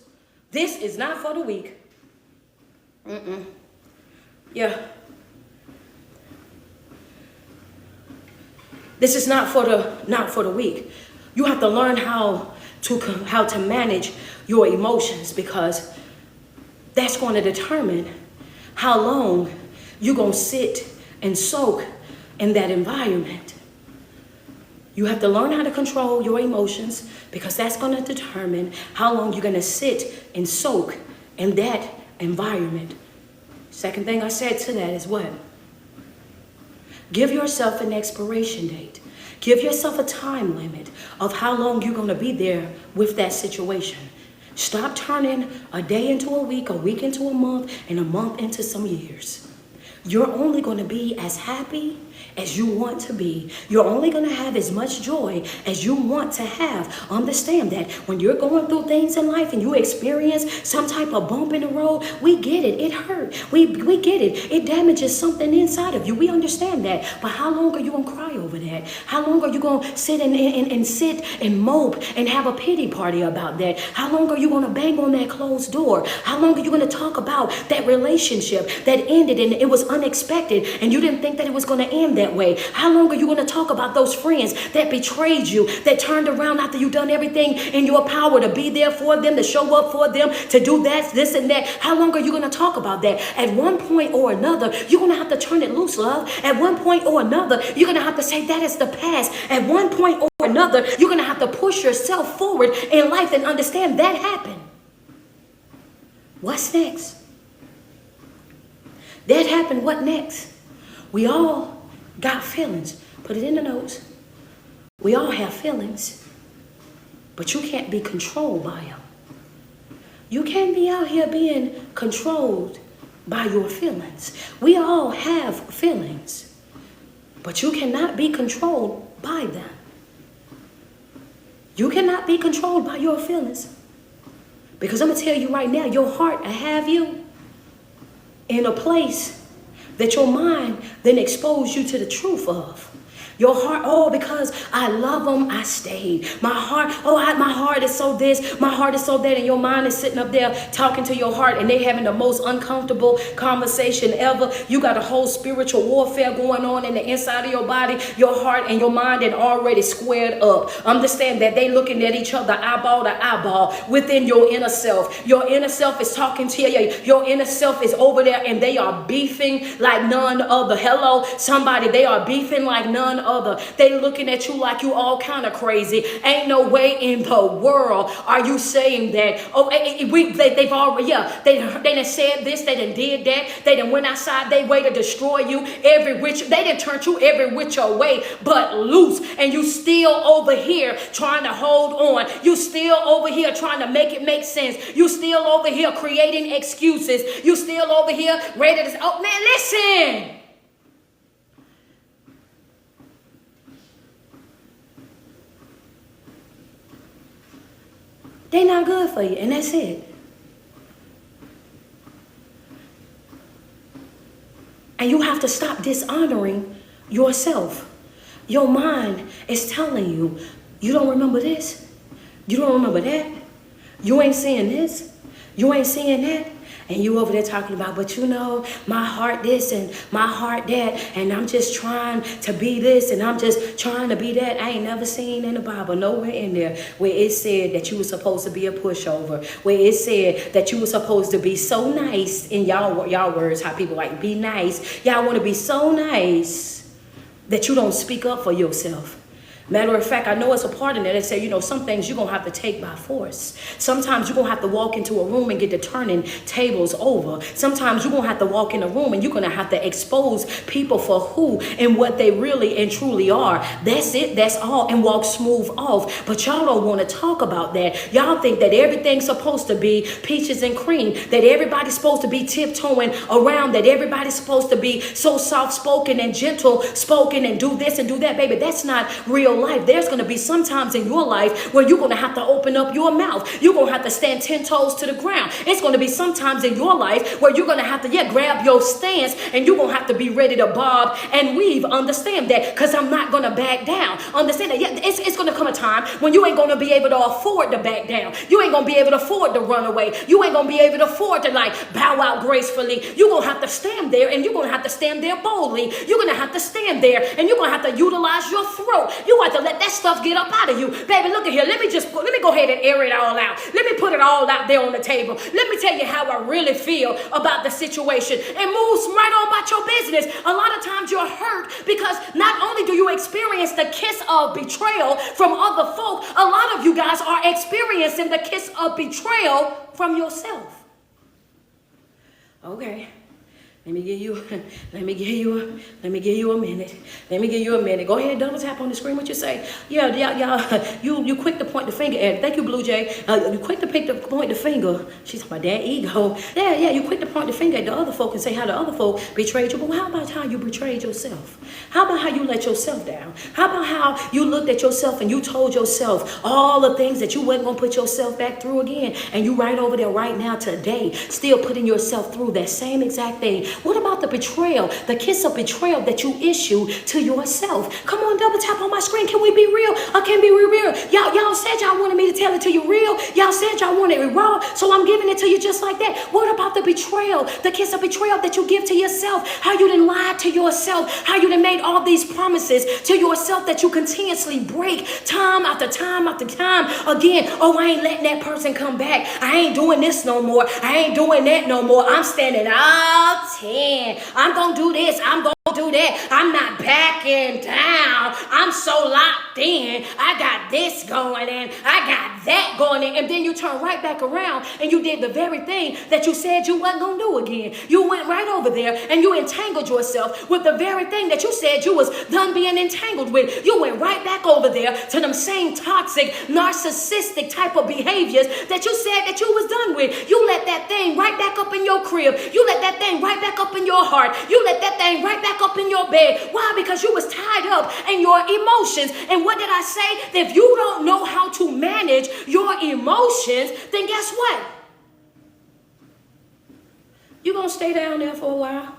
This is not for the weak. Yeah. This is not for the weak. You have to learn how to manage your emotions because that's going to determine how long you're going to sit and soak in that environment. You have to learn how to control your emotions because that's going to determine how long you're going to sit and soak in that environment. Second thing I said to that is what? Give yourself an expiration date. Give yourself a time limit of how long you're going to be there with that situation. Stop turning a day into a week into a month, and a month into some years. You're only going to be as happy as you want to be. You're only going to have as much joy as you want to have. Understand that when you're going through things in life and you experience some type of bump in the road, we get it. It hurt. We get it. It damages something inside of you. We understand that. But how long are you going to cry over that? How long are you going to sit and mope and have a pity party about that? How long are you going to bang on that closed door? How long are you going to talk about that relationship that ended and it was unexpected and you didn't think that it was going to end that way? How long are you going to talk about those friends that betrayed you, that turned around after you done everything in your power to be there for them, to show up for them, to do that, this and that? How long are you going to talk about that? At one point or another, you're going to have to turn it loose, love. At one point or another, you're going to have to say that is the past. At one point or another, you're going to have to push yourself forward in life and understand that happened. What's next? That happened. What next? We all got feelings. Put it in the notes. We all have feelings, but you can't be controlled by them. You can't be out here being controlled by your feelings. We all have feelings, but you cannot be controlled by them. You cannot be controlled by your feelings, because I'm going to tell you right now, your heart will have you in a place that your mind then expose you to the truth of. Your heart, oh, because I love them, I stayed. My heart, my heart is so this, my heart is so that, and your mind is sitting up there talking to your heart, and they having the most uncomfortable conversation ever. You got a whole spiritual warfare going on in the inside of your body, your heart and your mind, and already squared up. Understand that they looking at each other eyeball to eyeball within your inner self. Your inner self is talking to you. Your inner self is over there, and they are beefing like none other. Hello, somebody, they are beefing like none other. They looking at you like you all kind of crazy. Ain't no way in the world are you saying that. Oh, they've already, they done said this, they done did that, they done went outside their way to destroy you every which, they done turned you every which way but loose, and you still over here trying to hold on. You still over here trying to make it make sense. You still over here creating excuses. You still over here ready to, oh man, listen. They not good for you, and that's it. And you have to stop dishonoring yourself. Your mind is telling you, you don't remember this, you don't remember that, you ain't seeing this, you ain't seeing that. And you over there talking about, but you know, my heart this and my heart that, and I'm just trying to be this and I'm just trying to be that. I ain't never seen in the Bible nowhere in there where it said that you were supposed to be a pushover, where it said that you were supposed to be so nice, in y'all words, how people like be nice. Y'all want to be so nice that you don't speak up for yourself. Matter of fact, I know it's a part in there that say, you know, some things you're going to have to take by force. Sometimes you're going to have to walk into a room and get to turning tables over. Sometimes you're going to have to walk in a room and you're going to have to expose people for who and what they really and truly are. That's it. That's all. And walk smooth off. But y'all don't want to talk about that. Y'all think that everything's supposed to be peaches and cream, that everybody's supposed to be tiptoeing around, that everybody's supposed to be so soft-spoken and gentle-spoken and do this and do that. Baby, that's not real life. There's going to be some times in your life where you're going to have to open up your mouth. You're going to have to stand 10 toes to the ground. It's going to be some times in your life where you're going to have to, grab your stance, and you're going to have to be ready to bob and weave. Understand that, because I'm not going to back down. Understand that, it's going to come a time when you ain't going to be able to afford to back down. You ain't going to be able to afford to run away. You ain't going to be able to afford to bow out gracefully. You're going to have to stand there, and you're going to have to stand there boldly. You're going to have to stand there, and you're going to have to utilize your throat. You have to let that stuff get up out of you. Baby, look at here. Let me go ahead and air it all out. Let me put it all out there on the table. Let me tell you how I really feel about the situation, and move right on about your business. A lot of times you're hurt because not only do you experience the kiss of betrayal from other folk, a lot of you guys are experiencing the kiss of betrayal from yourself. Okay. Let me give you a minute. Let me give you a minute. Go ahead, double tap on the screen. What you say? Yeah. You quick to point the finger at. Thank you, Blue Jay. You quick to point the finger. She's my damn ego. Yeah. You quick to point the finger at the other folk and say how the other folk betrayed you. But how about how you betrayed yourself? How about how you let yourself down? How about how you looked at yourself and you told yourself all the things that you wasn't gonna put yourself back through again, and you right over there right now today, still putting yourself through that same exact thing. What about the betrayal, the kiss of betrayal that you issue to yourself? Come on, double tap on my screen. Can we be real? Or can we be real? Y'all said y'all wanted me to tell it to you real. Y'all said y'all wanted it raw, so I'm giving it to you just like that. What about the betrayal, the kiss of betrayal that you give to yourself? How you done lied to yourself? How you done made all these promises to yourself that you continuously break time after time after time again? Oh, I ain't letting that person come back. I ain't doing this no more. I ain't doing that no more. I'm standing out 10. I'm going to do this. I'm going to do that. I'm not backing down. I'm so locked in. I got this going in. I got that going in. And then you turn right back around and you did the very thing that you said you wasn't going to do again. You went right over there and you entangled yourself with the very thing that you said you was done being entangled with. You went right back over there to them same toxic, narcissistic type of behaviors that you said that you was done with. You let that thing right back up in your crib. You let that thing right back up in your heart. You let that thing right back up in your bed. Why? Because you was tied up in your emotions. And what did I say? If you don't know how to manage your emotions, then guess what? You're going to stay down there for a while.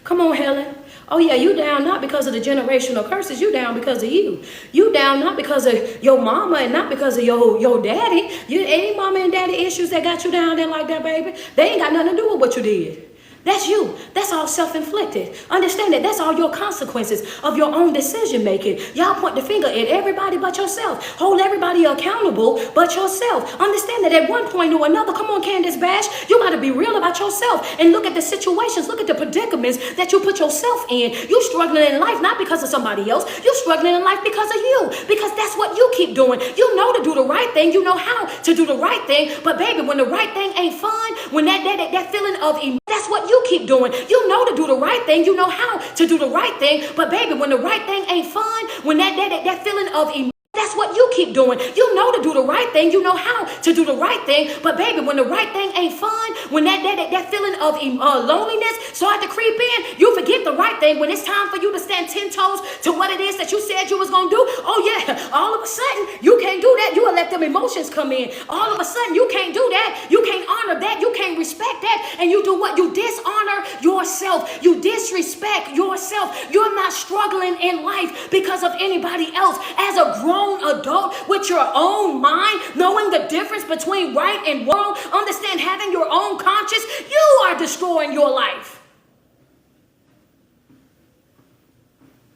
Come on, Helen. Oh yeah, you down not because of the generational curses. You down because of you. You down not because of your mama and not because of your daddy. You any mama and daddy issues that got you down there like that, baby. They ain't got nothing to do with what you did. That's you. That's all self-inflicted. Understand that that's all your consequences of your own decision making. Y'all point the finger at everybody but yourself. Hold everybody accountable but yourself. Understand that at one point or another, come on, Candace Bash, you got to be real about yourself and look at the situations, look at the predicaments that you put yourself in. You struggling in life not because of somebody else. You struggling in life because of you. Because that's what you keep doing. You know to do the right thing. You know how to do the right thing. But baby, when the right thing ain't fun, when that feeling of that's what you keep doing. You know to do the right thing. You know how to do the right thing. But baby, when the right thing ain't fun, when that feeling of that's what you keep doing. You know to do the right thing. You know how to do the right thing. But baby, when the right thing ain't fun, when that feeling of loneliness start to creep in, you forget the right thing. When it's time for you to stand 10 toes to what it is that you said you was going to do, oh yeah, all of a sudden, you can't do that. You will let them emotions come in. All of a sudden, you can't do that. You can't honor that. You can't respect that. And you do what? You dishonor yourself. You disrespect yourself. You're not struggling in life because of anybody else. As a grown adult with your own mind, knowing the difference between right and wrong, understand having your own conscience, you are destroying your life.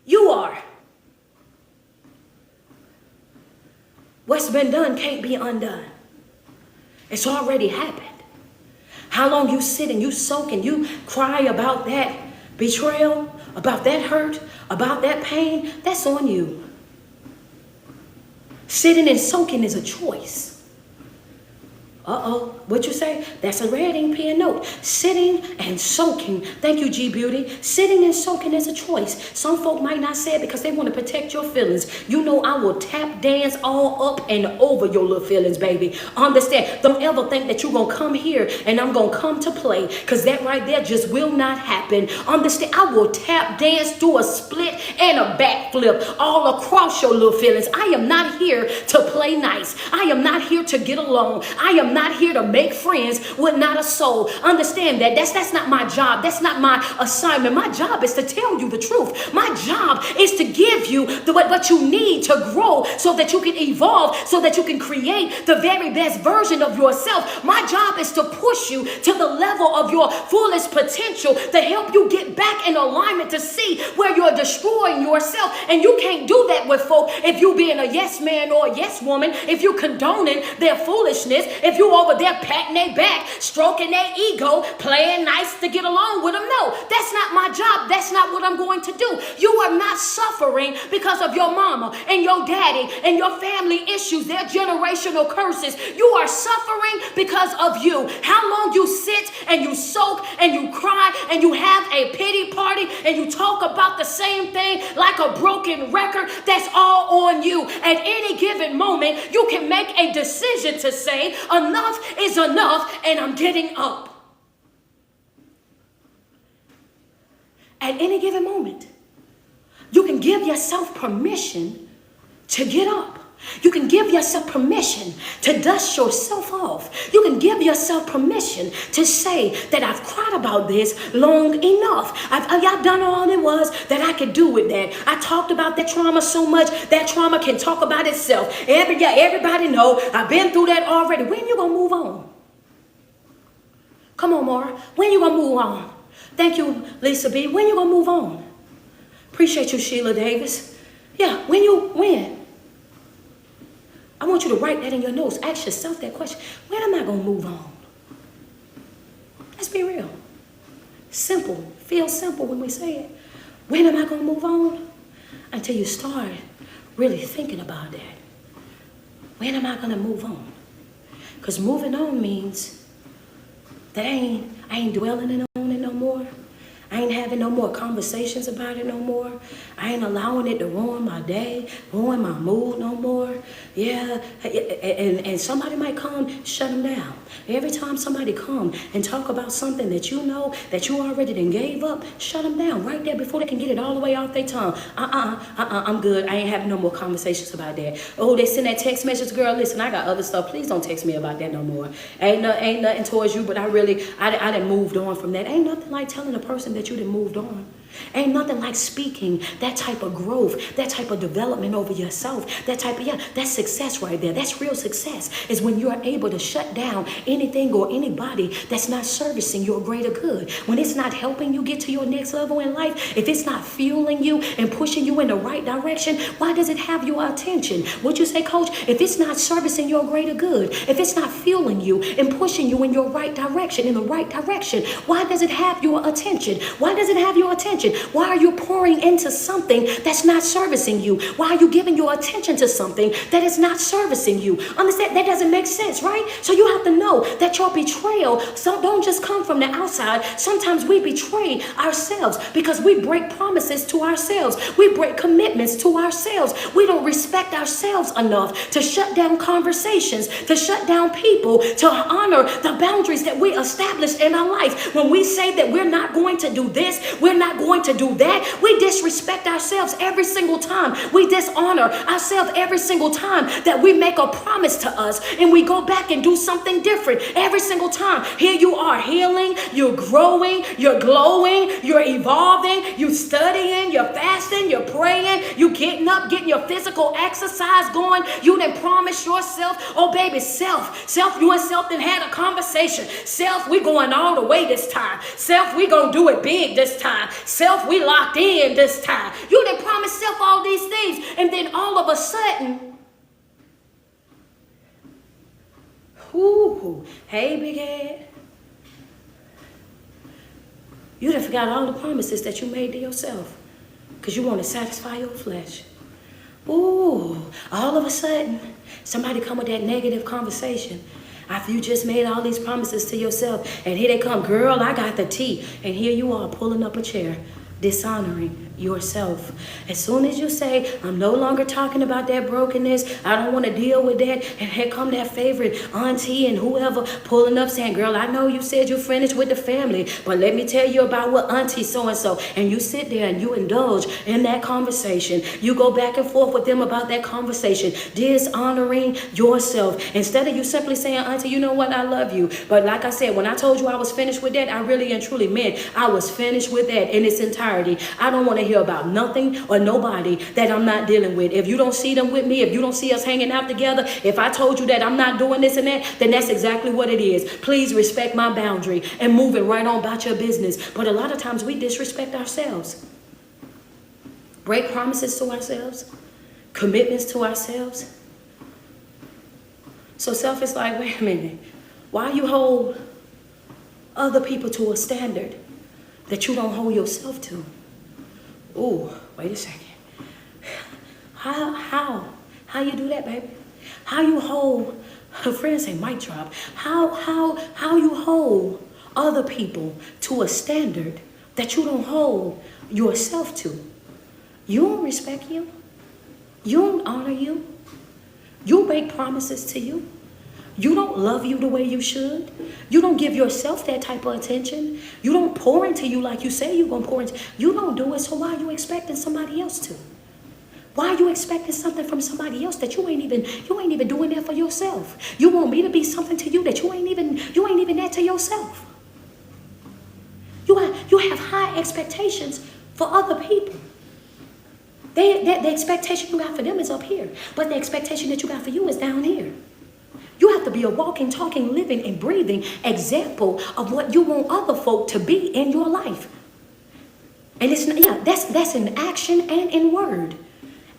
You are. What's been done can't be undone. It's already happened. How long you sit and you soak and you cry about that betrayal, about that hurt, about that pain, that's on you. Sitting and soaking is a choice. Uh-oh, what you say? That's a red ink pen note. Sitting and soaking. Thank you, G Beauty. Sitting and soaking is a choice. Some folk might not say it because they want to protect your feelings. You know I will tap dance all up and over your little feelings, baby. Understand? Don't ever think that you're going to come here and I'm going to come to play, because that right there just will not happen. Understand? I will tap dance, do a split and a backflip all across your little feelings. I am not here to play nice. I am not here to get along. I am not here to make friends with not a soul. Understand that. That's not my job. That's not my assignment. My job is to tell you the truth. My job is to give you what you need to grow so that you can evolve, so that you can create the very best version of yourself. My job is to push you to the level of your fullest potential, to help you get back in alignment, to see where you're destroying yourself. And you can't do that with folk if you being a yes man or a yes woman, if you condoning their foolishness, if you over there patting their back, stroking their ego, playing nice to get along with them. No, that's not my job. That's not what I'm going to do. You are not suffering because of your mama and your daddy and your family issues, their generational curses. You are suffering because of you. How long you sit and you soak and you cry and you have a pity party and you talk about the same thing like a broken record, that's all on you. At any given moment, you can make a decision to say, enough is enough and I'm getting up. At any given moment, you can give yourself permission to get up. You can give yourself permission to dust yourself off. You can give yourself permission to say that I've cried about this long enough. I've done all it was that I could do with that. I talked about that trauma so much, that trauma can talk about itself. Everybody know I've been through that already. When you gonna move on? Come on, Mara. When you gonna move on? Thank you, Lisa B. When you gonna move on? Appreciate you, Sheila Davis. Yeah, when? I want you to write that in your notes. Ask yourself that question. When am I going to move on? Let's be real. Simple. Feel simple when we say it. When am I going to move on? Until you start really thinking about that. When am I going to move on? Because moving on means that I ain't dwelling on it no more. I ain't having no more conversations about it no more. I ain't allowing it to ruin my day, ruin my mood no more. Yeah, and somebody might come, shut them down. Every time somebody come and talk about something that you know that you already done gave up, shut them down right there before they can get it all the way off their tongue. I'm good. I ain't having no more conversations about that. Oh, they send that text message, girl, listen, I got other stuff. Please don't text me about that no more. Ain't nothing towards you, but I done moved on from that. Ain't nothing like telling a person that you done moved on. Ain't nothing like speaking that type of growth, that type of development over yourself, that type of, that's success right there. That's real success, is when you're able to shut down anything or anybody that's not servicing your greater good. When it's not helping you get to your next level in life, if it's not fueling you and pushing you in the right direction, why does it have your attention? What'd you say, Coach? If it's not servicing your greater good, if it's not fueling you and pushing you in your right direction, in the right direction, why does it have your attention? Why does it have your attention? Why are you pouring into something that's not servicing you? Why are you giving your attention to something that is not servicing you? Understand? That doesn't make sense, right? So you have to know that your betrayal don't just come from the outside. Sometimes we betray ourselves because we break promises to ourselves. We break commitments to ourselves. We don't respect ourselves enough to shut down conversations, to shut down people, to honor the boundaries that we established in our life. When we say that we're not going to do this, we're not going to do that, we disrespect ourselves every single time. We dishonor ourselves every single time that we make a promise to us and we go back and do something different every single time. Here you are healing, you're growing, you're glowing, you're evolving, you're studying, you're fasting, you're praying, you getting up, getting your physical exercise going. You done promised yourself, oh baby, you and self done had a conversation. Self, we going all the way this time. Self, we gonna do it big this time. Self, we locked in this time. You done promised self all these things, and then all of a sudden, hey big head, you done forgot all the promises that you made to yourself because you want to satisfy your flesh. All of a sudden, somebody come with that negative conversation after you just made all these promises to yourself, and here they come, girl, I got the tea, and here you are pulling up a chair, dishonoring yourself. As soon as you say, I'm no longer talking about that brokenness, I don't want to deal with that, and here come that favorite auntie and whoever pulling up saying, girl, I know you said you're finished with the family, but let me tell you about what auntie so-and-so, and you sit there and you indulge in that conversation. You go back and forth with them about that conversation, dishonoring yourself. Instead of you simply saying, auntie, you know what, I love you, but like I said, when I told you I was finished with that, I really and truly meant I was finished with that in its entirety. I don't want to hear about nothing or nobody that I'm not dealing with. If you don't see them with me, if you don't see us hanging out together, if I told you that I'm not doing this and that, then that's exactly what it is. Please respect my boundary and move it right on about your business. But a lot of times we disrespect ourselves. Break promises to ourselves, commitments to ourselves. So self is like, wait a minute, why you hold other people to a standard that you don't hold yourself to? Wait a second. How you do that, baby? How you hold, her friends say mic drop. How you hold other people to a standard that you don't hold yourself to? You don't respect you. You don't honor you. You make promises to you. You don't love you the way you should. You don't give yourself that type of attention. You don't pour into you like you say you're going to pour into. You don't do it, so why are you expecting somebody else to? Why are you expecting something from somebody else that you ain't even doing that for yourself? You want me to be something to you that you ain't even that to yourself. You have high expectations for other people. The expectation you got for them is up here, but the expectation that you got for you is down here. You have to be a walking, talking, living, and breathing example of what you want other folk to be in your life. And it's not, that's in action and in word.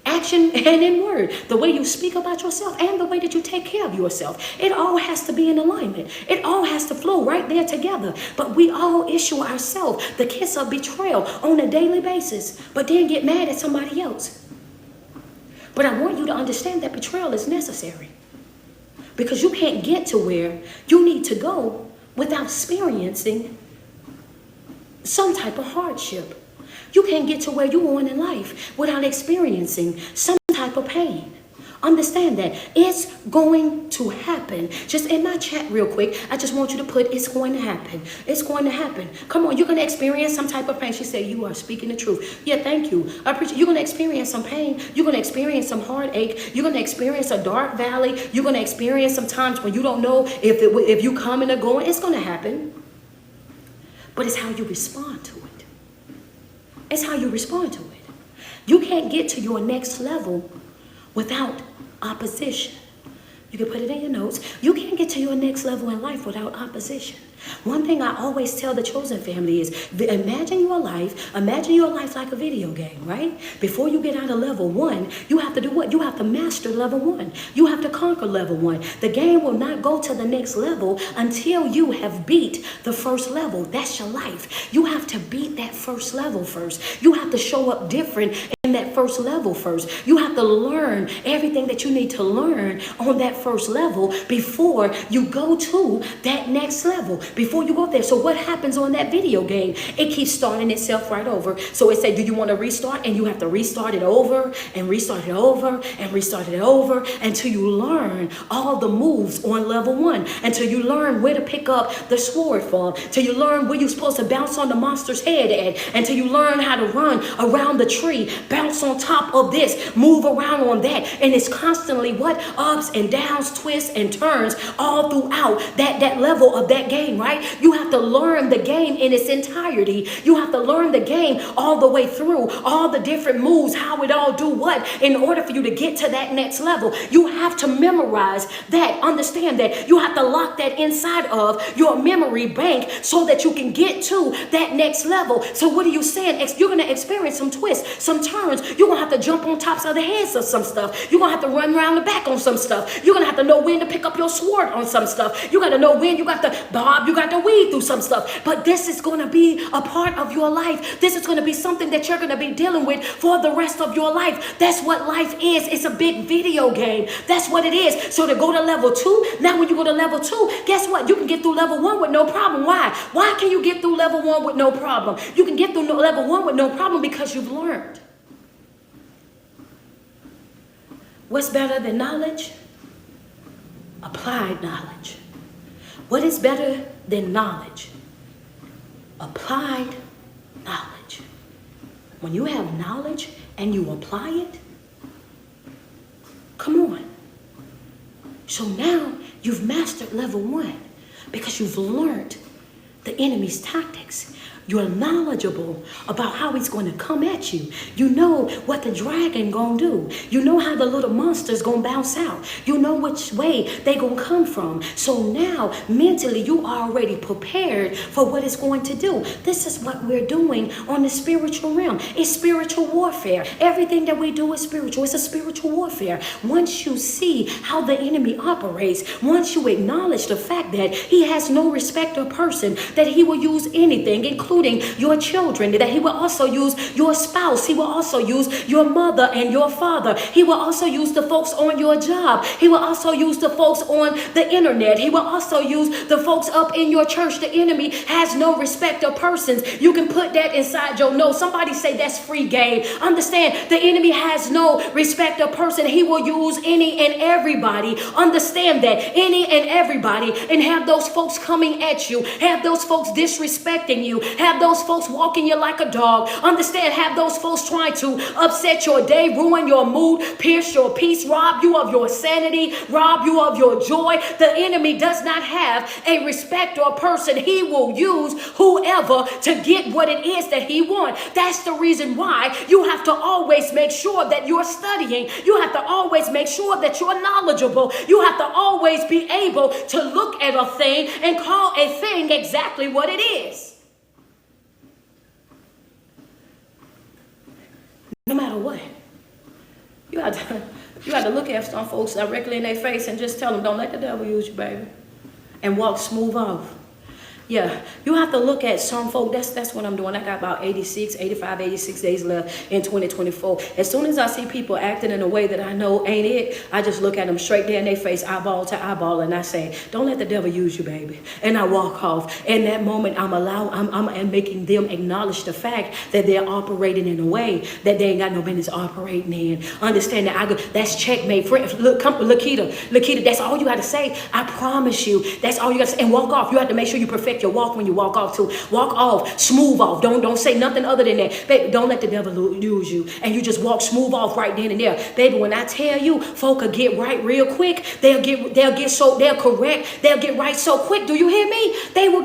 Action and in word. The way you speak about yourself and the way that you take care of yourself. It all has to be in alignment. It all has to flow right there together. But we all issue ourselves the kiss of betrayal on a daily basis, but then get mad at somebody else. But I want you to understand that betrayal is necessary. Because you can't get to where you need to go without experiencing some type of hardship. You can't get to where you want in life without experiencing some type of pain. Understand that it's going to happen. Just in my chat real quick, I just want you to put, it's going to happen. It's going to happen. Come on, you're going to experience some type of pain. She said, you are speaking the truth. Yeah, thank you. I appreciate. You're going to experience some pain. You're going to experience some heartache. You're going to experience a dark valley. You're going to experience some times when you don't know if you coming or going. It's going to happen. But it's how you respond to it. It's how you respond to it. You can't get to your next level without opposition. You can put it in your notes. You can't get to your next level in life without opposition. One thing I always tell the chosen family is imagine your life like a video game, right? Before you get out of level 1, you have to do what? You have to master level 1. You have to conquer level 1. The game will not go to the next level until you have beat the first level. That's your life. You have to beat that first level first. You have to show up different in that first level first. You have to learn everything that you need to learn on that first level before you go to that next level. Before you go there. So what happens on that video game? It keeps starting itself right over. So it say, do you want to restart? And you have to restart it over and restart it over and restart it over until you learn all the moves on level 1. Until you learn where to pick up the sword from. Till you learn where you're supposed to bounce on the monster's head at. Until you learn how to run around the tree, bounce on top of this, move around on that. And it's constantly what? Ups and downs, twists and turns all throughout that level of that game. Right? You have to learn the game in its entirety. You have to learn the game all the way through, all the different moves, how it all do what, in order for you to get to that next level. You have to memorize that, understand that. You have to lock that inside of your memory bank so that you can get to that next level. So what are you saying? You're going to experience some twists, some turns. You're going to have to jump on tops of the heads of some stuff. You're going to have to run around the back on some stuff. You're going to have to know when to pick up your sword on some stuff. You got to know when you got to bob. You got to weed through some stuff. But this is going to be a part of your life. This is going to be something that you're going to be dealing with for the rest of your life. That's what life is. It's a big video game. That's what it is. So to go to level 2, now when you go to level 2, guess what? You can get through level 1 with no problem. Why? Why can you get through level 1 with no problem? You can get through level 1 with no problem because you've learned. What's better than knowledge? Applied knowledge. What is better than knowledge? Applied knowledge. When you have knowledge and you apply it, come on. So now you've mastered level 1 because you've learned the enemy's tactics. You're knowledgeable about how he's going to come at you. You know what the dragon gonna do. You know how the little monster's gonna bounce out. You know which way they gonna come from. So now mentally you are already prepared for what it's going to do. This is what we're doing on the spiritual realm. It's spiritual warfare. Everything that we do is spiritual. It's a spiritual warfare. Once you see how the enemy operates, once you acknowledge the fact that he has no respect of person, that he will use anything, including your children, that he will also use your spouse. He will also use your mother and your father. He will also use the folks on your job. He will also use the folks on the internet. He will also use the folks up in your church. The enemy has no respect of persons. You can put that inside your notes. Somebody say that's free game. Understand, the enemy has no respect of person. He will use any and everybody. Understand that, any and everybody, and have those folks coming at you, have those folks disrespecting you, have those folks walking you like a dog. Understand, have those folks trying to upset your day, ruin your mood, pierce your peace, rob you of your sanity, rob you of your joy. The enemy does not have a respect or person. He will use whoever to get what it is that he wants. That's the reason why you have to always make sure that you're studying. You have to always make sure that you're knowledgeable. You have to always be able to look at a thing and call a thing exactly what it is. No matter what, you got to look at some folks directly in their face and just tell them, don't let the devil use you, baby, and walk smooth off. Yeah, you have to look at some folk. That's what I'm doing. I got about 86 days left in 2024. As soon as I see people acting in a way that I know ain't it, I just look at them straight there in their face, eyeball to eyeball, and I say, don't let the devil use you, baby. And I walk off. In that moment, I'm making them acknowledge the fact that they're operating in a way that they ain't got no business operating in. Understand that that's checkmate. Look, come, Lakita, that's all you got to say. I promise you, that's all you got to say. And walk off. You have to make sure you perfect your walk when you walk off too. Walk off, smooth off. Don't say nothing other than that. Baby, don't let the devil use you. And you just walk smooth off right then and there. Baby, when I tell you, folk will get right real quick. They'll correct. They'll get right so quick. Do you hear me? They will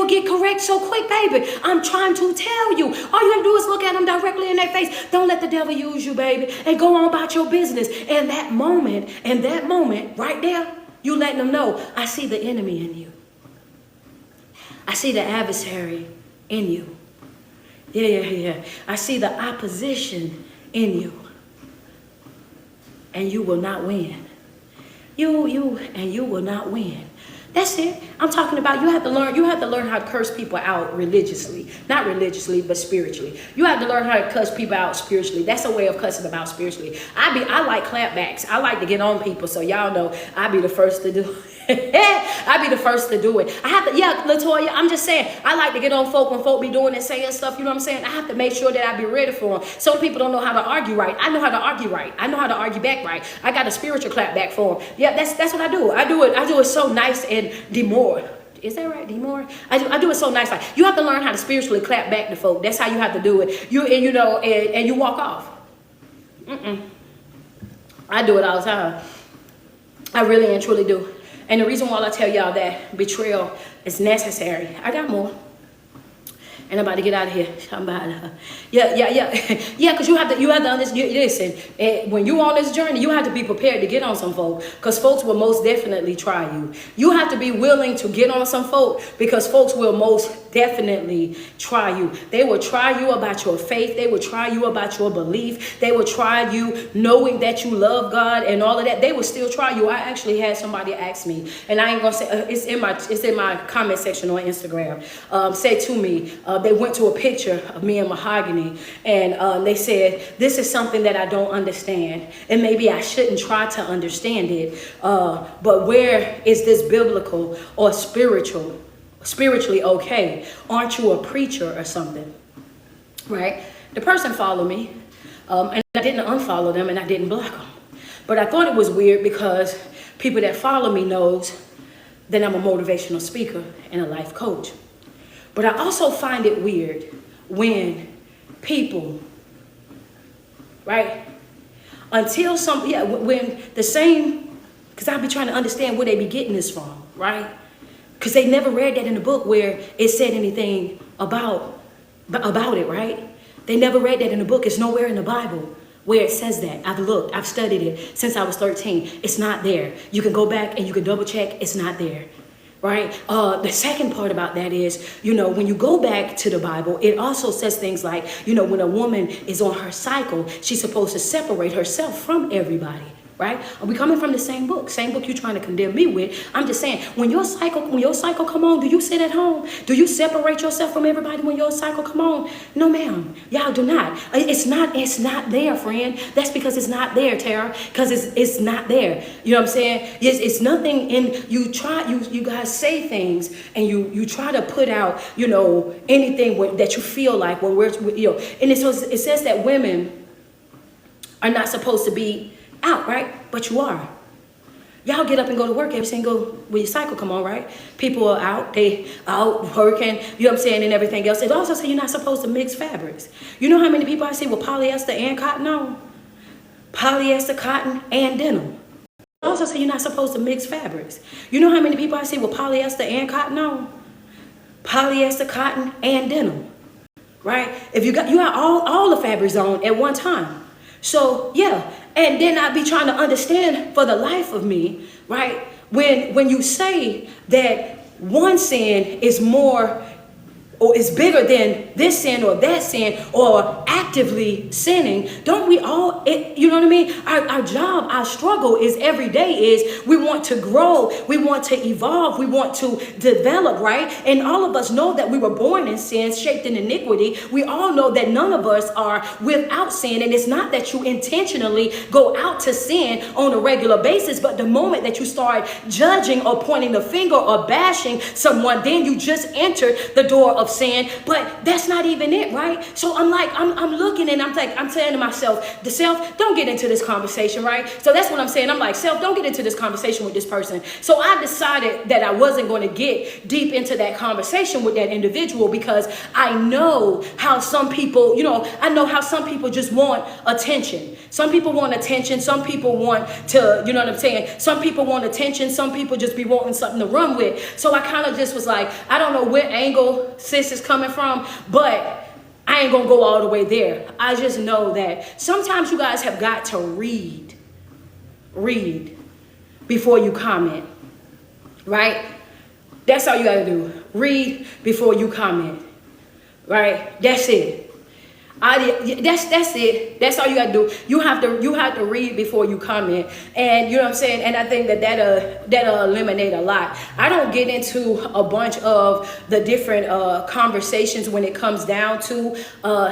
get correct so quick, baby. I'm trying to tell you. All you have to do is look at them directly in their face. Don't let the devil use you, baby. And go on about your business. And that moment, right there, you letting them know, I see the enemy in you. I see the adversary in you. Yeah. I see the opposition in you. And you will not win. You will not win. That's it. I'm talking about you have to learn how to curse people out religiously. Not religiously, but spiritually. You have to learn how to cuss people out spiritually. That's a way of cussing them out spiritually. I like clapbacks. I like to get on people, so y'all know I be the first to do I be the first to do it. I have to, Latoya, I'm just saying, I like to get on folk when folk be doing and saying stuff, you know what I'm saying? I have to make sure that I be ready for them. Some people don't know how to argue right. I know how to argue right. I know how to argue back right. I got a spiritual clap back for them. Yeah, that's what I do. I do it so nice and demure. Is that right? Demore? I do it so nice. Like, you have to learn how to spiritually clap back to folk. That's how you have to do it. And you walk off. I do it all the time. I really and truly do. And the reason why I tell y'all that betrayal is necessary. I got more. And I'm about to get out of here. Yeah, because you have to understand. Listen, when you on this journey, you have to be prepared to get on some folk, because folks will most definitely try you. You have to be willing to get on some folk, because folks will most definitely try you. They will try you about your faith. They will try you about your belief. They will try you knowing that you love God and all of that. They will still try you. I actually had somebody ask me, and I ain't gonna say it's in my comment section on Instagram. Say to me. They went to a picture of me and Mahogany, and they said, this is something that I don't understand, and maybe I shouldn't try to understand it, but where is this biblical or spiritually okay? Aren't you a preacher or something? Right? The person followed me, and I didn't unfollow them, and I didn't block them. But I thought it was weird because people that follow me knows that I'm a motivational speaker and a life coach. But I also find it weird when people, right, when the same, because I'll be trying to understand where they be getting this from, right? Because they never read that in the book where it said anything about it, right? They never read that in the book. It's nowhere in the Bible where it says that. I've looked, I've studied it since I was 13. It's not there. You can go back and you can double check. It's not there. Right? The second part about that is, when you go back to the Bible, it also says things like, when a woman is on her cycle, she's supposed to separate herself from everybody. Right? Are we coming from the same book you're trying to condemn me with? I'm just saying, when your cycle come on, do you sit at home? Do you separate yourself from everybody when your cycle come on? No, ma'am. Y'all do not. It's not there, friend. That's because it's not there, Tara. Because it's not there. You know what I'm saying? It's nothing in you guys say things and you try to put out, anything that you feel like when we're, and it says that women are not supposed to be out, right? But you are. Y'all get up and go to work every single when your cycle come on, right? People are out, they out working, you know what I'm saying, and everything else. It also say you're not supposed to mix fabrics. You know how many people I see with polyester and cotton on? Polyester, cotton, and denim. It also say you're not supposed to mix fabrics. You know how many people I see with polyester and cotton on? Polyester, cotton, and denim. Right? If you got all the fabrics on at one time. So yeah, and then I'd be trying to understand for the life of me, right? When you say that one sin is more or is bigger than this sin or that sin or actively sinning, don't we all, you know what I mean? Our job, our struggle is every day is we want to grow, we want to evolve, we want to develop, right? And all of us know that we were born in sin, shaped in iniquity. We all know that none of us are without sin, and it's not that you intentionally go out to sin on a regular basis, but the moment that you start judging or pointing the finger or bashing someone, then you just entered the door of sin. But that's not even it, right? So I'm looking and I'm saying to myself, don't get into this conversation, right? So that's what I'm saying. I'm like, don't get into this conversation with this person. So I decided that I wasn't going to get deep into that conversation with that individual, because I know how some people, just want attention. Some people want attention. Some people want to, you know what I'm saying? Some people want attention. Some people just be wanting something to run with. So I kind of just was like, I don't know where angle sis is coming from, but I I ain't gonna go all the way there. I just know that sometimes you guys have got to read before you comment, right? That's all you gotta do. Read before you comment, right? That's it. That's it. That's all you gotta do. You have to read before you comment, and you know what I'm saying. And I think that'll eliminate a lot. I don't get into a bunch of the different conversations when it comes down to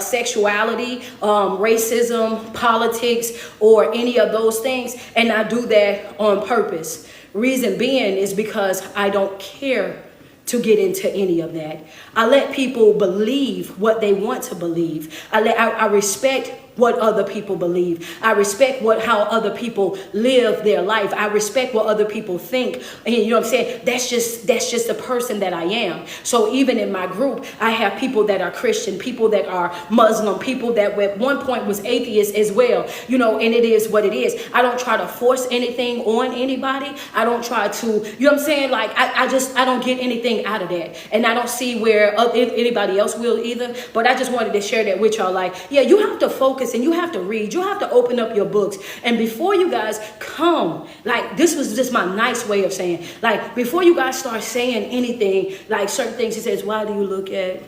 sexuality, racism, politics, or any of those things, and I do that on purpose. Reason being is because I don't care to get into any of that. I let people believe what they want to believe. I respect what other people believe. I respect how other people live their life. I respect what other people think. And you know what I'm saying? That's just the person that I am. So even in my group, I have people that are Christian, people that are Muslim, people that at one point was atheist as well. You know, and it is what it is. I don't try to force anything on anybody. I don't try to, you know what I'm saying? Like I don't get anything out of that. And I don't see where anybody else will either. But I just wanted to share that with y'all. Like, yeah, you have to focus and you have to read. You have to open up your books. And before you guys come, like, this was just my nice way of saying, like, before you guys start saying anything, like certain things, he says, why do you look at?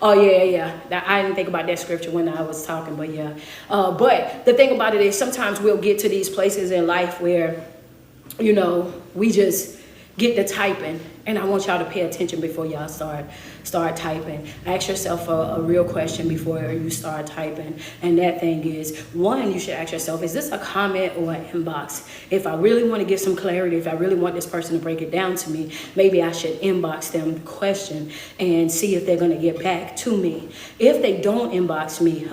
Oh, yeah. I didn't think about that scripture when I was talking, but yeah. But the thing about it is sometimes we'll get to these places in life where, you know, we just get to typing. And I want y'all to pay attention before y'all start typing. Ask yourself a real question before you start typing. And that thing is, one, you should ask yourself, is this a comment or an inbox? If I really want to get some clarity, if I really want this person to break it down to me, maybe I should inbox them the question and see if they're going to get back to me. If they don't inbox me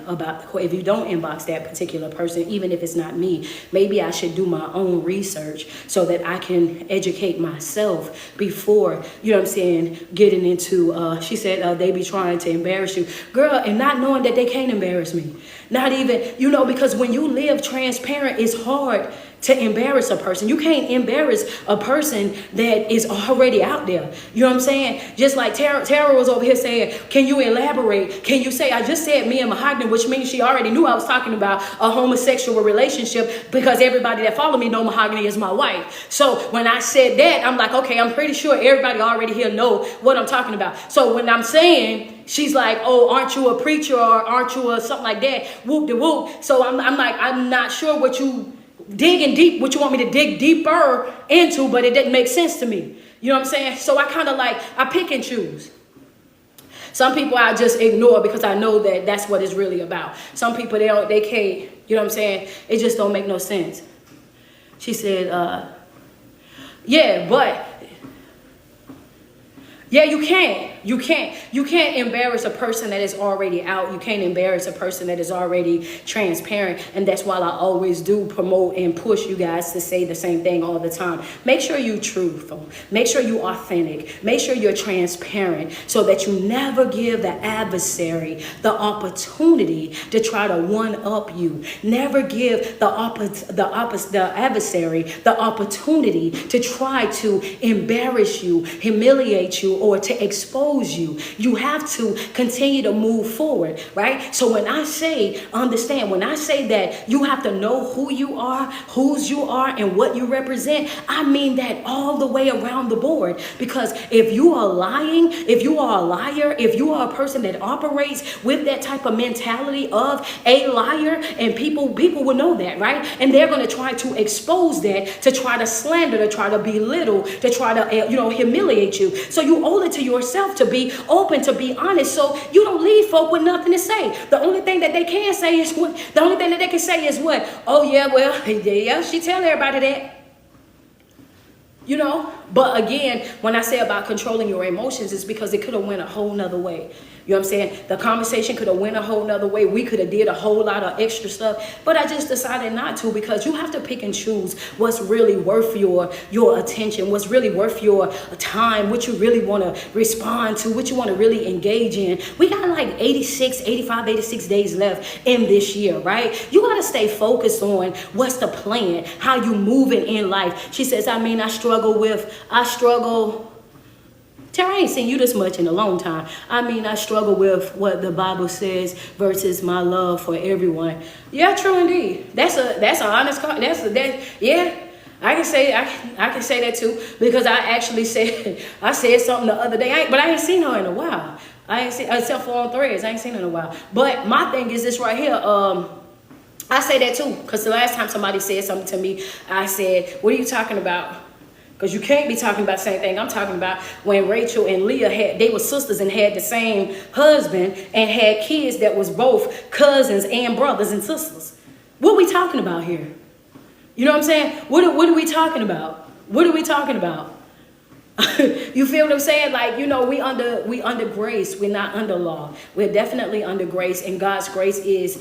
if you don't inbox that particular person, even if it's not me, maybe I should do my own research so that I can educate myself before, you know what I'm saying, getting into, she said, they be trying to embarrass you. Girl, and not knowing that they can't embarrass me. Not even, you know, because when you live transparent, it's hard to embarrass a person. You can't embarrass a person that is already out there. You know what I'm saying? Just like Tara was over here saying, can you elaborate? Can you say, I just said me and Mahogany, which means she already knew I was talking about a homosexual relationship because everybody that follow me know Mahogany is my wife. So when I said that, I'm like, okay, I'm pretty sure everybody already here know what I'm talking about. So when I'm saying, she's like, oh, aren't you a preacher or aren't you a something like that? Whoop de whoop. So I'm like, I'm not sure what you want me to dig deeper into, but it didn't make sense to me. You know what I'm saying? So I kind of like, I pick and choose. Some people I just ignore because I know that that's what it's really about. Some people, they can't, you know what I'm saying? It just don't make no sense. She said, yeah, but yeah, you can't. You can't embarrass a person that is already out. You can't embarrass a person that is already transparent. And that's why I always do promote and push you guys to say the same thing all the time. Make sure you're truthful. Make sure you're authentic. Make sure you're transparent so that you never give the adversary the opportunity to try to one-up you. Never give the adversary the opportunity to try to embarrass you, humiliate you, or to expose you. You have to continue to move forward, right? So when I say, understand, when I say that you have to know who you are, whose you are, and what you represent, I mean that all the way around the board. Because if you are lying, if you are a liar, if you are a person that operates with that type of mentality of a liar, and people will know that, right? And they're going to try to expose that, to try to slander, to try to belittle, to try to, humiliate you. So you owe it to yourself to be open, to be honest, so you don't leave folk with nothing to say. The only thing that they can say is what? The only thing that they can say is what? Oh yeah, well, yeah, she tell everybody that. You know, but again, when I say about controlling your emotions, it's because it could have went a whole nother way. You know what I'm saying? The conversation could have went a whole nother way. We could have did a whole lot of extra stuff, but I just decided not to, because you have to pick and choose what's really worth your attention, what's really worth your time, what you really want to respond to, what you want to really engage in. We got like 86 days left in this year, right? You got to stay focused on what's the plan, how you moving in life. She says, I struggle Tara, I ain't seen you this much in a long time. I mean, I struggle with what the Bible says versus my love for everyone. Yeah, true indeed. That's an honest. Yeah. I can say that too, because I actually said something the other day, but I ain't seen her in a while. I ain't seen, except for on Threads. I ain't seen her in a while. But my thing is this right here. I say that too, because the last time somebody said something to me, I said, "What are you talking about?" Because you can't be talking about the same thing I'm talking about. When Rachel and Leah they were sisters and had the same husband and had kids that was both cousins and brothers and sisters. What are we talking about here? You know what I'm saying? What are we talking about? What are we talking about? You feel what I'm saying? Like, you know, we under grace. We're not under law. We're definitely under grace, and God's grace is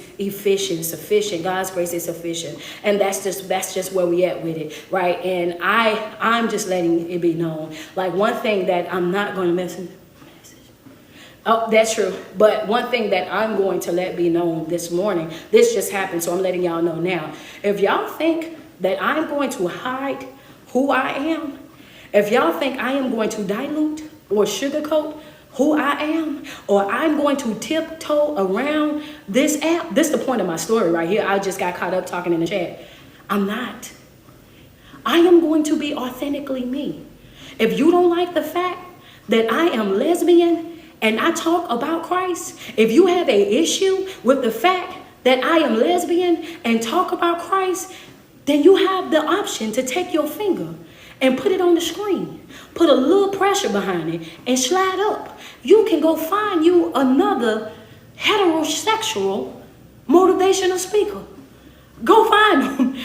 sufficient. God's grace is sufficient, and that's just where we at with it, right? And I'm just letting it be known. Like, one thing that I'm not going to message. Oh, that's true. But one thing that I'm going to let be known this morning, this just happened, so I'm letting y'all know now. If y'all think that I'm going to hide who I am, if y'all think I am going to dilute or sugarcoat who I am, or I'm going to tiptoe around this app, this is the point of my story right here. I just got caught up talking in the chat. I'm not. I am going to be authentically me. If you don't like the fact that I am lesbian and I talk about Christ, if you have an issue with the fact that I am lesbian and talk about Christ, then you have the option to take your finger and put it on the screen. Put a little pressure behind it and slide up. You can go find you another heterosexual motivational speaker. Go find them.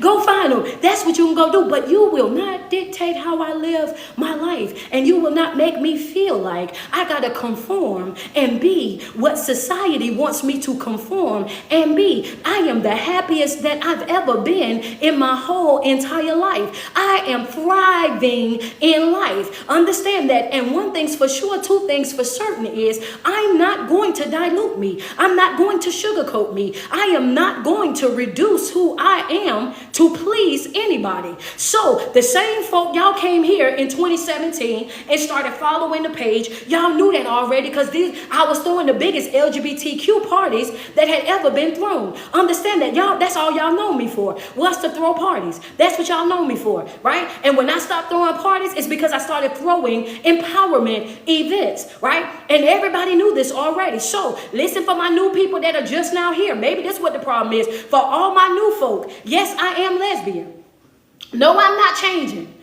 Go find them. That's what you can go do. But you will not dictate how I live my life. And you will not make me feel like I got to conform and be what society wants me to conform and be. I am the happiest that I've ever been in my whole entire life. I am thriving in life. Understand that. And one thing's for sure, two things for certain is I'm not going to dilute me. I'm not going to sugarcoat me. I am not going to reduce who I am to please anybody. So the same folk y'all came here in 2017 and started following the page, y'all knew that already, because I was throwing the biggest LGBTQ parties that had ever been thrown. Understand that, y'all. That's all y'all know me for, was to throw parties. That's what y'all know me for, right? And when I stopped throwing parties, it's because I started throwing empowerment events, right? And everybody knew this already. So listen, for my new people that are just now here, maybe that's what the problem is. For all my new folk, yes, I am lesbian. No, I'm not changing.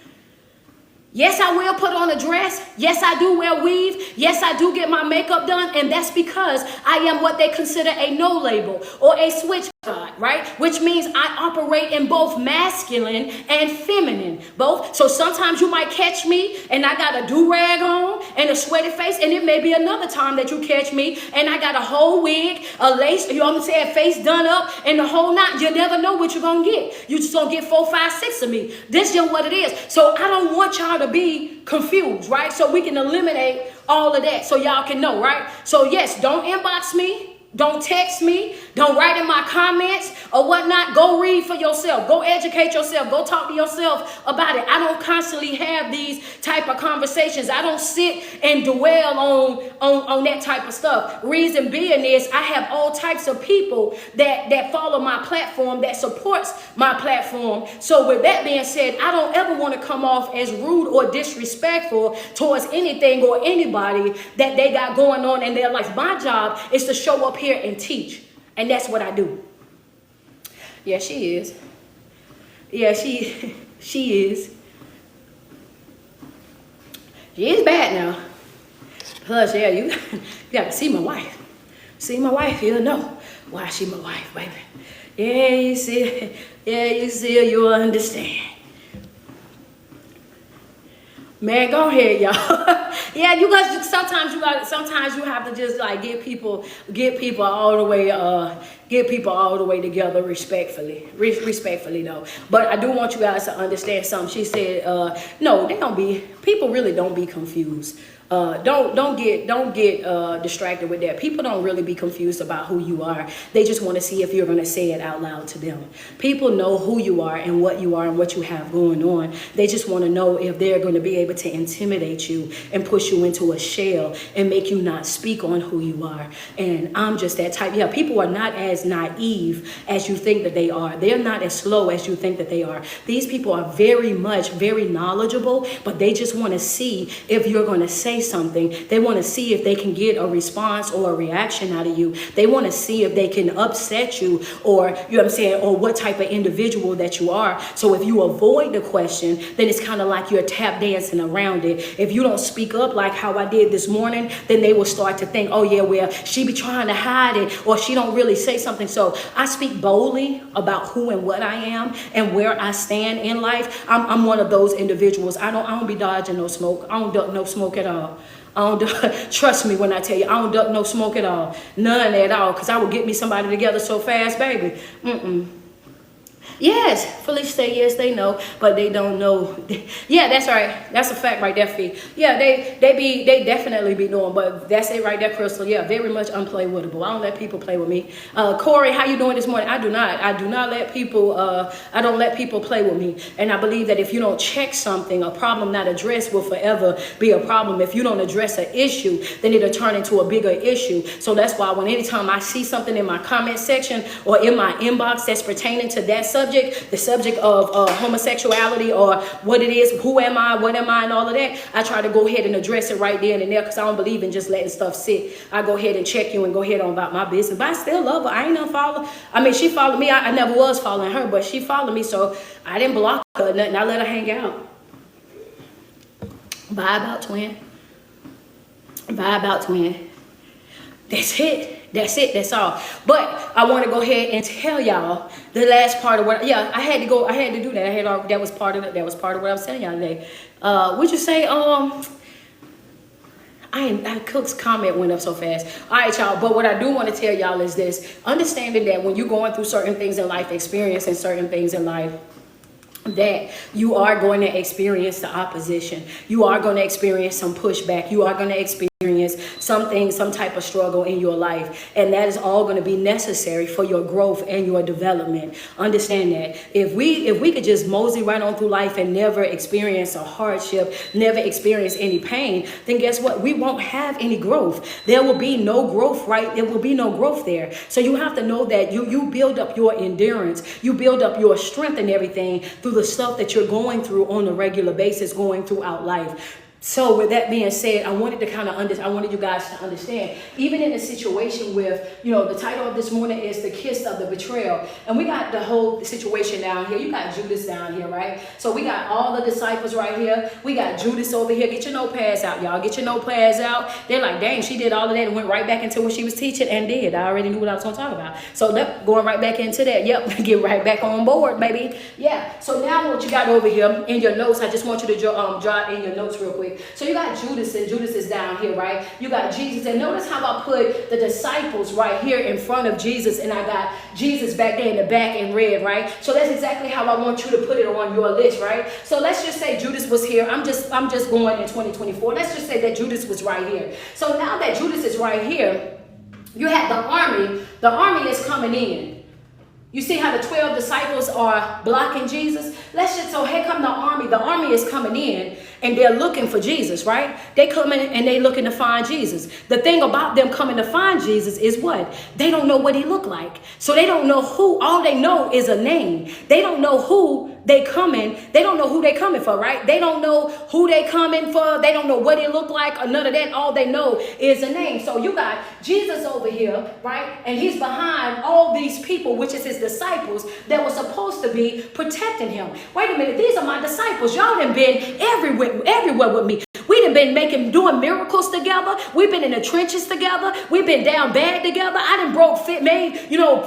Yes, I will put on a dress. Yes, I do wear weave. Yes, I do get my makeup done. And that's because I am what they consider a no label or a switch God, right? Which means I operate in both masculine and feminine, both. So sometimes you might catch me and I got a do-rag on and a sweaty face. And it may be another time that you catch me and I got a whole wig, a lace, you know what I'm saying, face done up and the whole knot. You never know what you're going to get. You just going to get 4, 5, 6 of me. This is just what it is. So I don't want y'all to be confused, right? So we can eliminate all of that so y'all can know, right? So yes, don't inbox me. Don't text me. Don't write in my comments or whatnot. Go read for yourself. Go educate yourself. Go talk to yourself about it. I don't constantly have these type of conversations. I don't sit and dwell on that type of stuff. Reason being is I have all types of people that follow my platform, that supports my platform. So with that being said, I don't ever want to come off as rude or disrespectful towards anything or anybody that they got going on in their life. My job is to show up here and teach, and that's what I do. Yeah, she is. Yeah, she is. She is bad now. Plus, yeah, you got to see my wife. See my wife, you'll know why she my wife, baby. Yeah, you see, you'll understand. Man, go ahead, y'all. Yeah, you guys. Sometimes you have to just like get people all the way together respectfully though. But I do want you guys to understand something. She said, no, people really don't be confused Don't get distracted with that. People don't really be confused about who you are. They just want to see if you're going to say it out loud to them. People know who you are and what you have going on. They just want to know if they're going to be able to intimidate you and push you into a shell and make you not speak on who you are. And I'm just that type. Yeah, people are not as naive as you think that they are. They're not as slow as you think that they are. These people are very knowledgeable, but they just want to see if you're going to say something. They want to see if they can get a response or a reaction out of you. They want to see if they can upset you, or you know what I'm saying, or what type of individual that you are. So if you avoid the question, then it's kind of like you're tap dancing around it. If you don't speak up like how I did this morning, then they will start to think, oh yeah, well, she be trying to hide it, or she don't really say something. So I speak boldly about who and what I am and where I stand in life. I'm one of those individuals. I don't be dodging no smoke. I don't duck no smoke at all. Trust me when I tell you, I don't duck no smoke at all. None at all. Because I will get me somebody together so fast, baby. Yes, Felicia say yes, they know, but they don't know. Yeah, that's right. That's a fact right there, Fee. Yeah, they definitely be knowing, but that's it right there, Crystal. Yeah, very much unplaywittable. I don't let people play with me. Corey, how you doing this morning? I do not let people, I don't let people play with me. And I believe that if you don't check something, a problem not addressed will forever be a problem. If you don't address an issue, then it'll turn into a bigger issue. So that's why anytime I see something in my comment section or in my inbox that's pertaining to that subject, the subject of homosexuality or what it is, who am I, what am I, and all of that, I try to go ahead and address it right then and there, because I don't believe in just letting stuff sit. I go ahead and check you and go ahead on about my business. But I still love her. I ain't unfollow. I mean, she followed me. I never was following her, but she followed me, so I didn't block her or nothing. I let her hang out. Bye about twin. Bye about twin. That's it. That's all. But I want to go ahead and tell y'all the last part of what, I had to do that. That was part of what I was telling y'all today. Would you say, Cook's comment went up so fast. All right, y'all. But what I do want to tell y'all is this: understanding that when you're going through certain things in life, experiencing certain things in life, that you are going to experience the opposition. You are going to experience some pushback. You are going to experience some type of struggle in your life, and that is all going to be necessary for your growth and your development. Understand that if we could just mosey right on through life and never experience a hardship, never experience any pain, then guess what? We won't have any growth. There will be no growth, right? There will be no growth there. So you have to know that you build up your endurance, you build up your strength and everything through the stuff that you're going through on a regular basis, going throughout life. So with that being said, I wanted you guys to understand, even in a situation with, the title of this morning is The Kiss of the Betrayal. And we got the whole situation down here. You got Judas down here, right? So we got all the disciples right here. We got Judas over here. Get your notepads out, y'all. Get your notepads out. They're like, dang, she did all of that and went right back into what she was teaching and did. I already knew what I was going to talk about. So going right back into that. Yep, get right back on board, baby. Yeah. So now what you got over here in your notes, I just want you to jot in your notes real quick. So you got Judas, and Judas is down here, right? You got Jesus, and notice how I put the disciples right here in front of Jesus, and I got Jesus back there in the back in red, right? So that's exactly how I want you to put it on your list, right? So let's just say Judas was here. I'm just going in 2024. Let's just say that Judas was right here. So now that Judas is right here, you have the army. The army is coming in. You see how the 12 disciples are blocking Jesus? So here come the army. The army is coming in and they're looking for Jesus, right? They come in and they looking to find Jesus. The thing about them coming to find Jesus is what? They don't know what he looked like. So they don't know who. All they know is a name. They don't know who they coming. They don't know who they coming for, right? They don't know who they coming for. They don't know what he looked like or none of that. All they know is a name. So you got Jesus over here, right? And he's behind all these people, which is his disciples that were supposed to be protecting him. Wait a minute. These are my disciples. Y'all done been everywhere with me. We done been doing miracles together. We've been in the trenches together. We've been down bad together. I done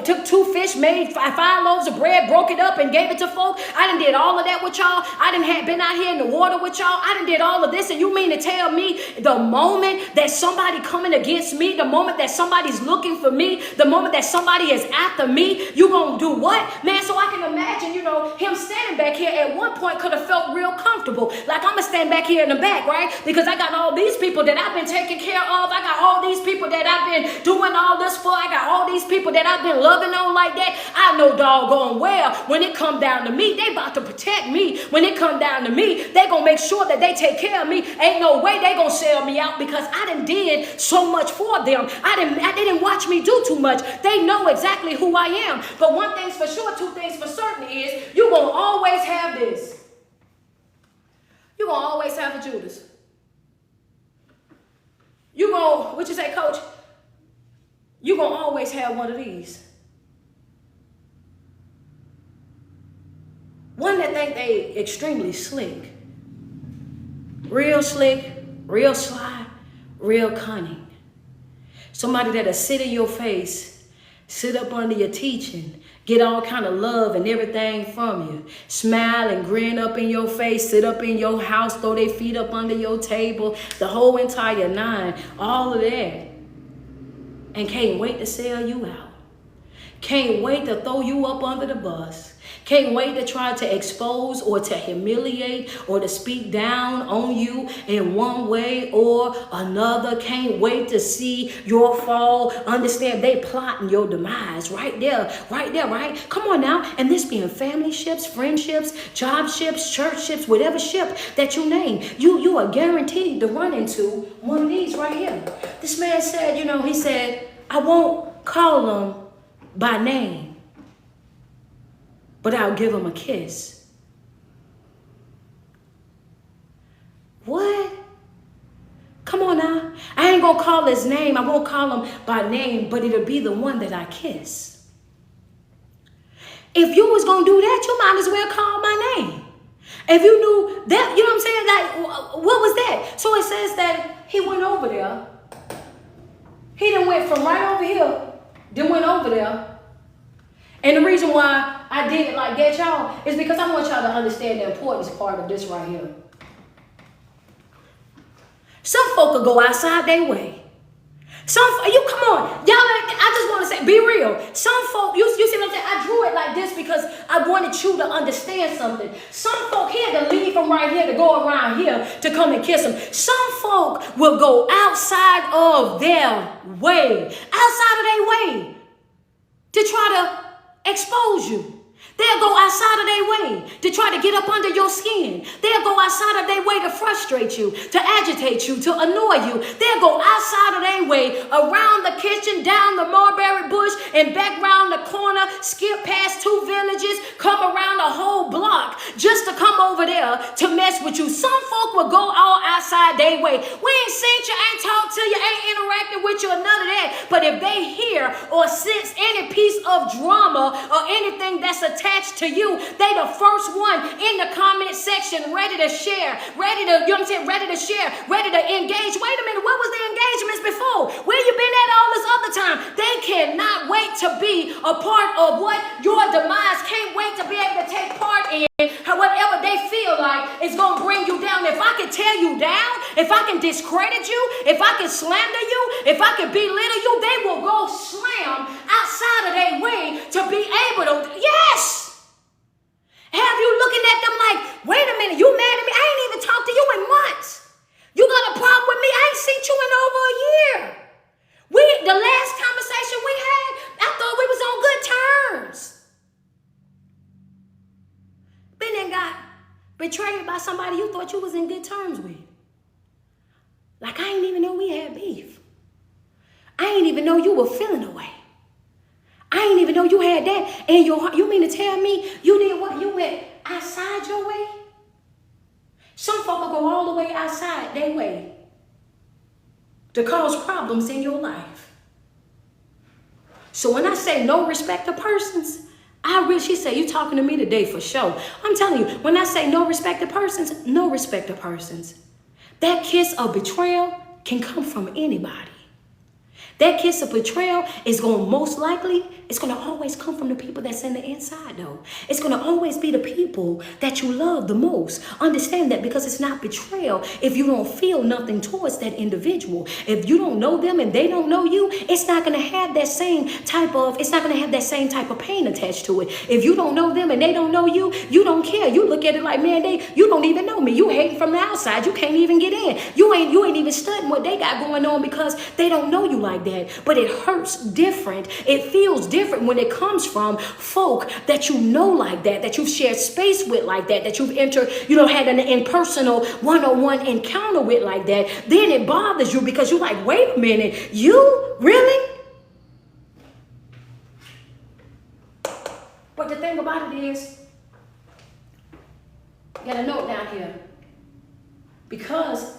took 2 fish, made 5 loaves of bread, broke it up and gave it to folk. I done did all of that with y'all. I done been out here in the water with y'all. I done did all of this. And you mean to tell me the moment that somebody coming against me, the moment that somebody's looking for me, the moment that somebody is after me, you gonna do what? Man, so I can imagine, him standing back here at one point could have felt real comfortable. Like I'm gonna stand back here in the back, right? Because because I got all these people that I've been taking care of. I got all these people that I've been doing all this for. I got all these people that I've been loving on like that. I know doggone well when it come down to me, they about to protect me. When it come down to me, they gonna make sure that they take care of me. Ain't no way they gonna sell me out because I done did so much for them. They didn't watch me do too much. They know exactly who I am. But one thing's for sure, two things for certain is you gonna always have this. You gonna always have a Judas. You gonna, what you say, coach? You gonna always have one of these. One that think they extremely slick. Real slick, real sly, real cunning. Somebody that'll sit in your face, sit up under your teaching, get all kind of love and everything from you. Smile and grin up in your face, sit up in your house, throw their feet up under your table, the whole entire nine, all of that. And can't wait to sell you out. Can't wait to throw you up under the bus. Can't wait to try to expose or to humiliate or to speak down on you in one way or another. Can't wait to see your fall. Understand they plotting your demise right there, right? Come on now. And this being family ships, friendships, job ships, church ships, whatever ship that you name, you are guaranteed to run into one of these right here. This man said, he said, I won't call them by name, but I'll give him a kiss. What? Come on now. I ain't gonna call his name. I won't call him by name, but it'll be the one that I kiss. If you was gonna do that, you might as well call my name. If you knew that, you know what I'm saying? Like, what was that? So it says that he went over there. He done went from right over here, then went over there. And the reason why I did it like that, y'all, is because I want y'all to understand the importance part of this right here. Some folk will go outside their way. You come on. Y'all, I just want to say, be real. Some folk, you see what I'm saying? I drew it like this because I wanted you to understand something. Some folk here to leave from right here to go around here to come and kiss them. Some folk will go outside of their way. Outside of their way. To try to expose you. They'll go outside of their way to try to get up under your skin. They'll go outside of their way to frustrate you, to agitate you, to annoy you. They'll go outside of their way, around the kitchen, down the mulberry bush, and back round the corner, skip past 2 villages, come around a whole block just to come over there to mess with you. Some folk will go all outside their way. We ain't seen you, ain't talked to you, ain't interacted with you, or none of that. But if they hear or sense any piece of drama or anything that's attached to you, they the first one in the comment section ready to share, ready to share, ready to engage. Wait a minute, what was the engagements before? Where you been at all this other time? They cannot wait to be a part of what your demise, can't wait to be able to take part in whatever they feel like is going to bring you down. If I can tear you down, if I can discredit you, if I can slander you, if I can belittle you, they will go slam outside of their way to be able to, yes! Have you looking at them like, wait a minute, you mad at me? I ain't even talked to you in months. You got a problem with me? I ain't seen you in over a year. The last conversation we had, I thought we was on good terms. But then got betrayed by somebody you thought you was in good terms with. Like, I ain't even know we had beef. I ain't even know you were feeling away. I ain't even know you had that in your heart. You mean to tell me you did what? You went outside your way? Some folk will go all the way outside their way to cause problems in your life. So when I say no respect to persons, she said, you talking to me today for sure. I'm telling you, when I say no respect to persons, no respect to persons. That kiss of betrayal can come from anybody. That kiss of betrayal is going to most likely, it's going to always come from the people that's in the inside though. It's going to always be the people that you love the most. Understand that, because it's not betrayal if you don't feel nothing towards that individual. If you don't know them and they don't know you, it's not going to have that same type of, pain attached to it. If you don't know them and they don't know you, you don't care. You look at it like, man, you don't even know me. You hating from the outside. You can't even get in. You ain't even studying what they got going on because they don't know you like that. But it hurts different. It feels different when it comes from folk that you know like that you've shared space with like that you've had an impersonal one-on-one encounter with like that. Then it bothers you because you're like, wait a minute, you really? But the thing about it is, you got a note down here. Because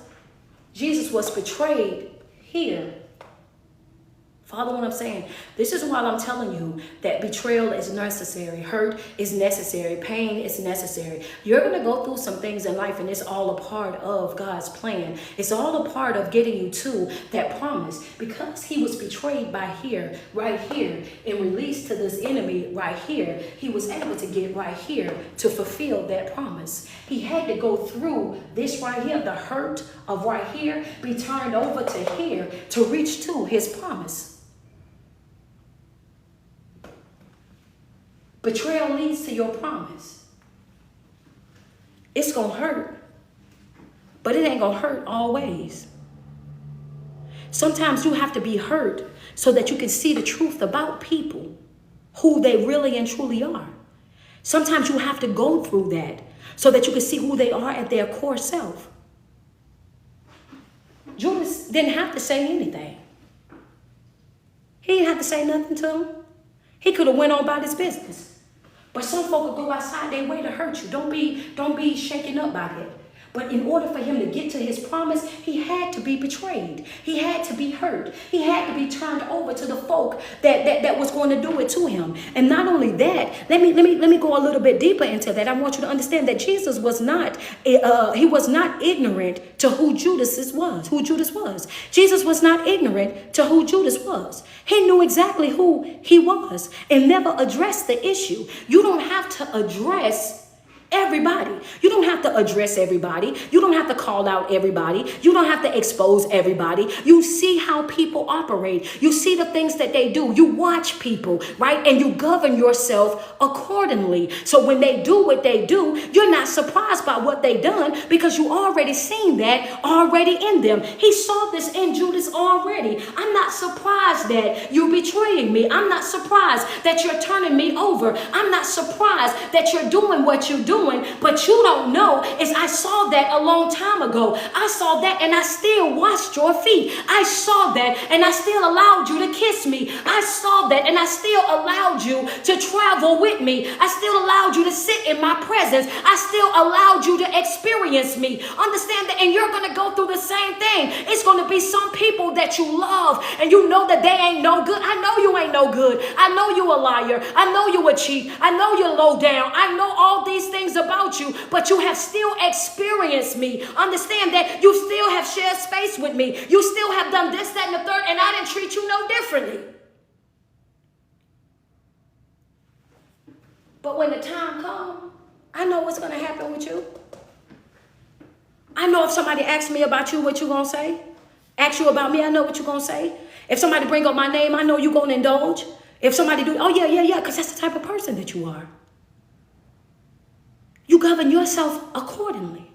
Jesus was betrayed here. Follow what I'm saying? This is why I'm telling you that betrayal is necessary. Hurt is necessary. Pain is necessary. You're going to go through some things in life, and it's all a part of God's plan. It's all a part of getting you to that promise. Because he was betrayed right here, and released to this enemy right here, he was able to get right here to fulfill that promise. He had to go through this right here, the hurt of right here, be turned over to here to reach to his promise. Betrayal leads to your promise. It's going to hurt, but it ain't going to hurt always. Sometimes you have to be hurt so that you can see the truth about people, who they really and truly are. Sometimes you have to go through that so that you can see who they are at their core self. Judas didn't have to say anything. He didn't have to say nothing to him. He could have went on about his business. But some folk will go outside their way to hurt you. Don't be shaken up by it. But in order for him to get to his promise, he had to be betrayed. He had to be hurt. He had to be turned over to the folk that was going to do it to him. And not only that, let me go a little bit deeper into that. I want you to understand that Jesus was not ignorant to who Judas was. Jesus was not ignorant to who Judas was. He knew exactly who he was and never addressed the issue. You don't have to address everybody. You don't have to address everybody. You don't have to call out everybody. You don't have to expose everybody. You see how people operate. You see the things that they do. You watch people, right? And you govern yourself accordingly. So when they do what they do, you're not surprised by what they done because you already seen that already in them. He saw this in Judas already. I'm not surprised that you're betraying me. I'm not surprised that you're turning me over. I'm not surprised that you're doing what you're doing. But you don't know is I saw that a long time ago. I saw that and I still washed your feet. I saw that and I still allowed you to kiss me. I saw that and I still allowed you to travel with me. I still allowed you to sit in my presence. I still allowed you to experience me. Understand that, and you're going to go through the same thing. It's going to be some people that you love and you know that they ain't no good. I know you ain't no good. I know you a liar. I know you a cheat. I know you're low down. I know all these things about you, but you have still experienced me. Understand that you still have shared space with me. You still have done this, that, and the third, and I didn't treat you no differently. But when the time comes, I know what's going to happen with you. I know if somebody asks me about you, what you going to say. Ask you about me, I know what you're going to say. If somebody bring up my name, I know you're going to indulge. If somebody do, oh yeah, because that's the type of person that you are. You govern yourself accordingly.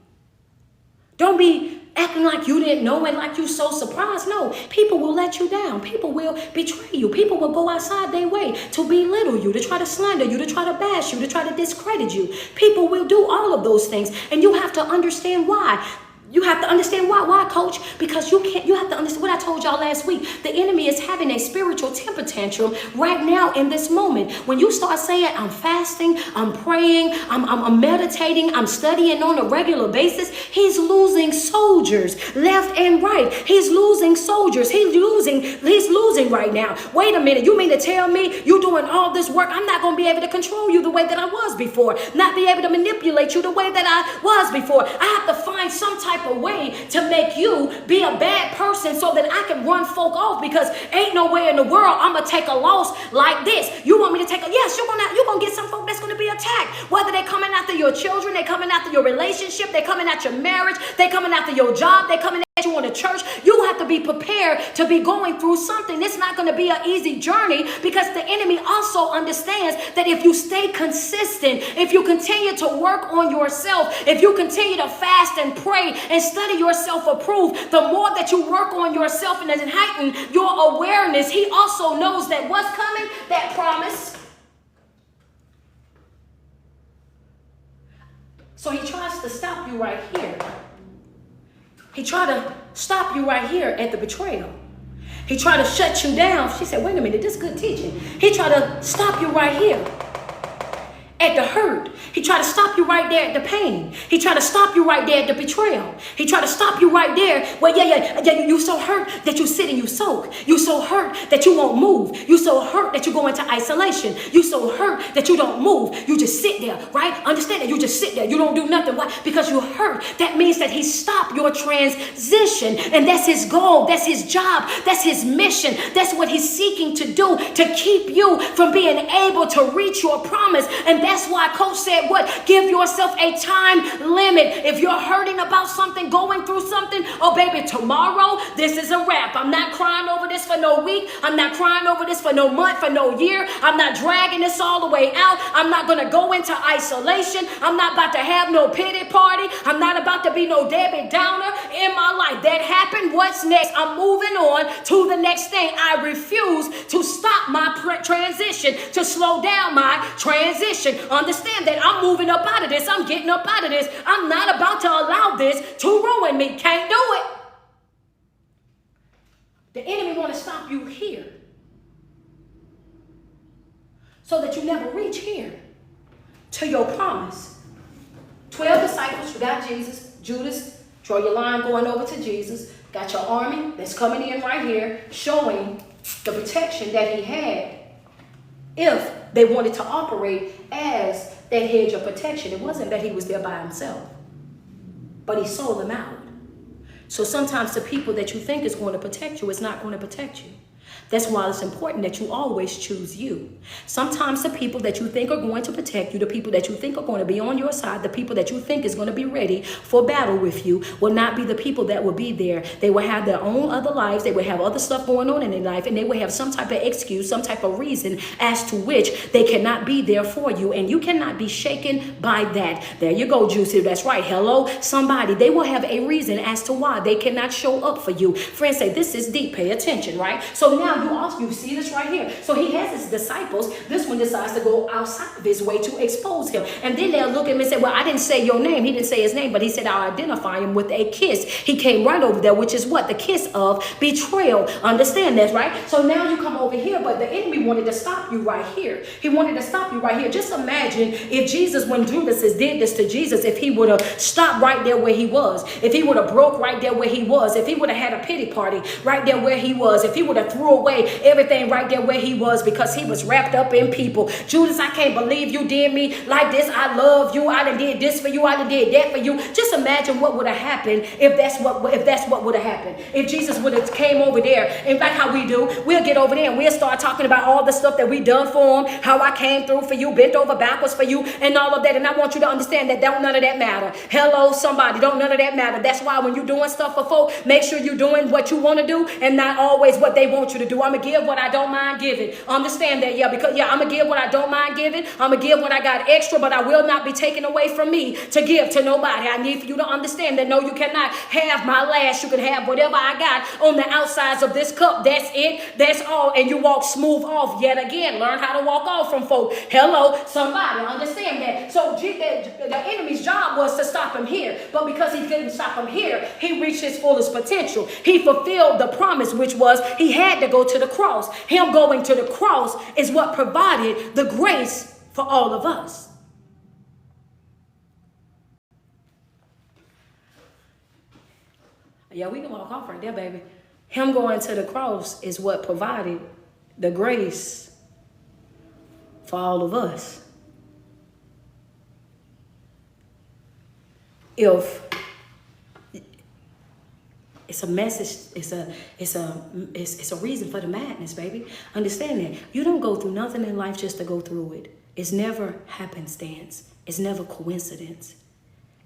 Don't be acting like you didn't know and like you so surprised. No, people will let you down. People will betray you. People will go outside their way to belittle you, to try to slander you, to try to bash you, to try to discredit you. People will do all of those things. And you have to understand why. You have to understand why, coach? Because you have to understand what I told y'all last week. The enemy is having a spiritual temper tantrum right now in this moment. When you start saying, I'm fasting, I'm praying, I'm meditating, I'm studying on a regular basis, he's losing soldiers left and right. He's losing soldiers. He's losing right now. Wait a minute. You mean to tell me you doing all this work? I'm not going to be able to control you the way that I was before. Not be able to manipulate you the way that I was before. I have to find some type type of way to make you be a bad person so that I can run folk off, because ain't no way in the world I'm going to take a loss like this. You want me to take a, yes, you're going to get some folk that's going to be attacked. Whether they're coming after your children, they're coming after your relationship, they're coming at your marriage, they're coming after your job, they're coming at you on the church. You have to be prepared to be going through something. It's not going to be an easy journey, because the enemy also understands that if you stay consistent, if you continue to work on yourself, if you continue to fast and pray and study yourself approved, the more that you work on yourself and heighten your awareness, he also knows that what's coming, that promise. So he tries to stop you right here. He tried to stop you right here at the betrayal. He tried to shut you down. She said, wait a minute, this is good teaching. He tried to stop you right here at the hurt. He tried to stop you right there at the pain. He tried to stop you right there at the betrayal. He tried to stop you right there where, you so hurt that you sit and you soak. You so hurt that you won't move. You so hurt that you go into isolation. You so hurt that you don't move. You just sit there, right? Understand that you just sit there. You don't do nothing. Why? Because you hurt. That means that he stopped your transition. And that's his goal. That's his job. That's his mission. That's what he's seeking to do, to keep you from being able to reach your promise. And that's why Coach said, what? Give yourself a time limit. If you're hurting about something, going through something, oh baby, tomorrow, this is a wrap. I'm not crying over this for no week. I'm not crying over this for no month, for no year. I'm not dragging this all the way out. I'm not going to go into isolation. I'm not about to have no pity party. I'm not about to be no Debbie Downer in my life. That happened. What's next? I'm moving on to the next thing. I refuse to stop my transition, to slow down my transition. Understand that I'm moving up out of this. I'm getting up out of this. I'm not about to allow this to ruin me. Can't do it. The enemy want to stop you here so that you never reach here to your promise. 12 disciples, you got Jesus, Judas, draw your line going over to Jesus. Got your army that's coming in right here, showing the protection that he had if they wanted to operate as that hedge of protection. It wasn't that he was there by himself, but he sold them out. So sometimes the people that you think is going to protect you is not going to protect you. That's why it's important that you always choose you. Sometimes the people that you think are going to protect you, the people that you think are going to be on your side, the people that you think is going to be ready for battle with you will not be the people that will be there. They will have their own other lives. They will have other stuff going on in their life, and they will have some type of excuse, some type of reason as to which they cannot be there for you, and you cannot be shaken by that. There you go, Juicy. That's right. Hello, somebody. They will have a reason as to why they cannot show up for you. Friends say, this is deep. Pay attention, right? So now you see this right here. So he has his disciples. This one decides to go outside of his way to expose him. And then they'll look at him and say, well, I didn't say your name. He didn't say his name, but he said, I'll identify him with a kiss. He came right over there, which is what? The kiss of betrayal. Understand that, right? So now you come over here, but the enemy wanted to stop you right here. He wanted to stop you right here. Just imagine if Jesus, when Judas did this to Jesus, if he would have stopped right there where he was, if he would have broke right there where he was, if he would have had a pity party right there where he was, if he would have threw away everything right there where he was because he was wrapped up in people. Judas, I can't believe you did me like this. I love you. I done did this for you. I done did that for you. Just imagine what would have happened if that's what would have happened. If Jesus would have came over there, and like how we do, we'll get over there and we'll start talking about all the stuff that we done for him, how I came through for you, bent over backwards for you, and all of that. And I want you to understand that none of that matter. Hello, somebody, don't none of that matter. That's why when you're doing stuff for folk, make sure you're doing what you want to do and not always what they want you to do. I'm going to give what I don't mind giving. Understand that, because I'm going to give what I don't mind giving. I'm going to give what I got extra, but I will not be taken away from me to give to nobody. I need for you to understand that, no, you cannot have my last. You can have whatever I got on the outsides of this cup. That's it. That's all. And you walk smooth off yet again. Learn how to walk off from folk. Hello, somebody. Understand that. So the enemy's job was to stop him here. But because he couldn't stop him here, he reached his fullest potential. He fulfilled the promise, which was he had to go to the cross. Him going to the cross is what provided the grace for all of us. Yeah, we can walk off right there, baby. Him going to the cross is what provided the grace for all of us. It's a message. It's a reason for the madness, baby. Understand that. You don't go through nothing in life just to go through it. It's never happenstance. It's never coincidence.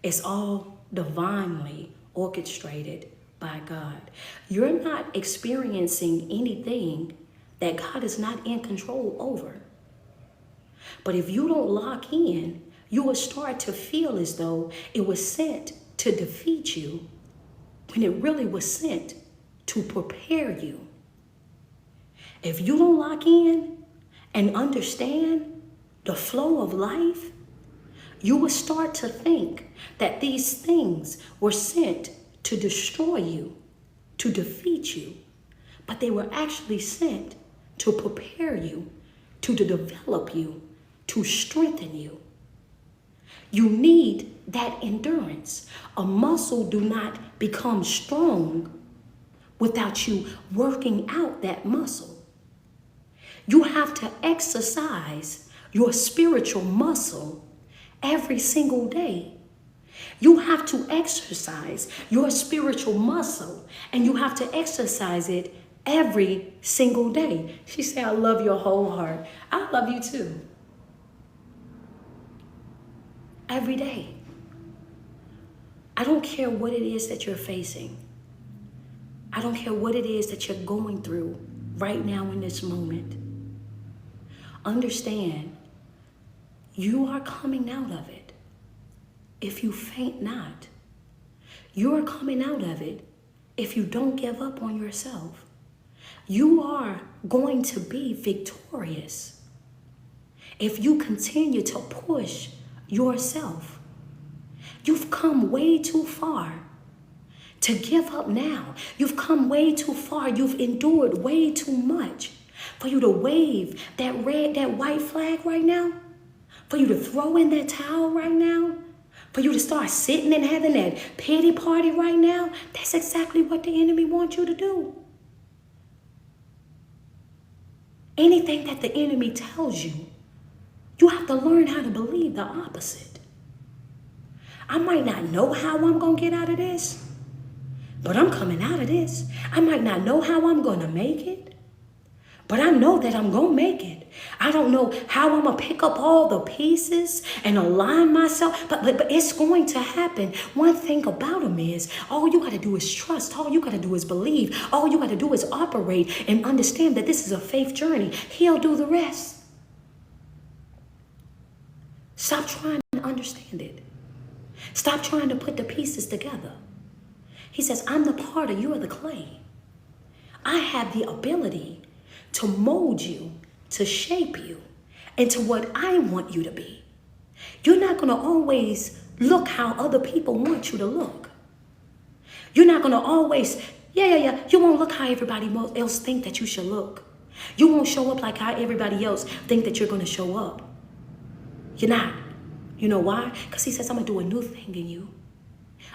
It's all divinely orchestrated by God. You're not experiencing anything that God is not in control over. But if you don't lock in, you will start to feel as though it was sent to defeat you when it really was sent to prepare you. If you don't lock in and understand the flow of life, you will start to think that these things were sent to destroy you, to defeat you, but they were actually sent to prepare you, to develop you, to strengthen you. You need that endurance. A muscle do not become strong without you working out that muscle. You have to exercise your spiritual muscle every single day. You have to exercise your spiritual muscle, and you have to exercise it every single day. She said, I love your whole heart. I love you too. Every day. I don't care what it is that you're facing. I don't care what it is that you're going through right now in this moment. Understand, you are coming out of it. If you faint not, you are coming out of it if you don't give up on yourself. You are going to be victorious if you continue to push yourself. You've come way too far to give up now. You've come way too far. You've endured way too much for you to wave that white flag right now, for you to throw in that towel right now, for you to start sitting and having that pity party right now. That's exactly what the enemy wants you to do. Anything that the enemy tells you, you have to learn how to believe the opposite. I might not know how I'm going to get out of this, but I'm coming out of this. I might not know how I'm going to make it, but I know that I'm going to make it. I don't know how I'm going to pick up all the pieces and align myself, but it's going to happen. One thing about him is all you got to do is trust. All you got to do is believe. All you got to do is operate and understand that this is a faith journey. He'll do the rest. Stop trying to understand it. Stop trying to put the pieces together. He says, I'm the potter, you are the clay. I have the ability to mold you, to shape you into what I want you to be. You're not going to always look how other people want you to look. You're not going to always, you won't look how everybody else think that you should look. You won't show up like how everybody else think that you're going to show up. You're not. You know why? Because he says, I'm going to do a new thing in you.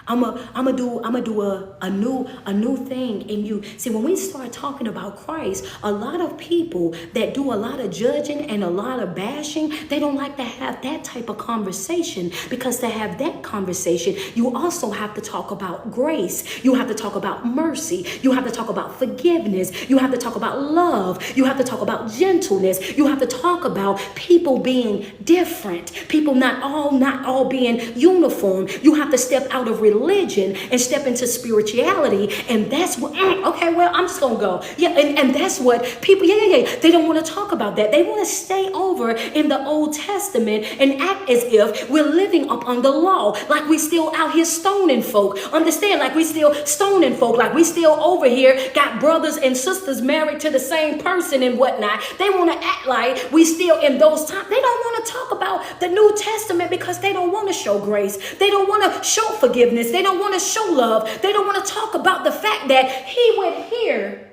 I'm gonna do a new thing in you. See, when we start talking about Christ, a lot of people that do a lot of judging and a lot of bashing, they don't like to have that type of conversation, because to have that conversation, you also have to talk about grace. You have to talk about mercy. You have to talk about forgiveness. You have to talk about love. You have to talk about gentleness. You have to talk about people being different. People not all being uniform. You have to step out of religion and step into spirituality, and that's what okay, well, I'm just gonna go. And that's what people they don't want to talk about that. They want to stay over in the Old Testament and act as if we're living up on the law, like we still out here stoning folk. Understand, like we still stoning folk, like we still over here got brothers and sisters married to the same person and whatnot. They want to act like we still in those times. They don't want to talk about the New Testament because they don't want to show grace. They don't want to show forgiveness. They don't want to show love. They don't want to talk about the fact that he went here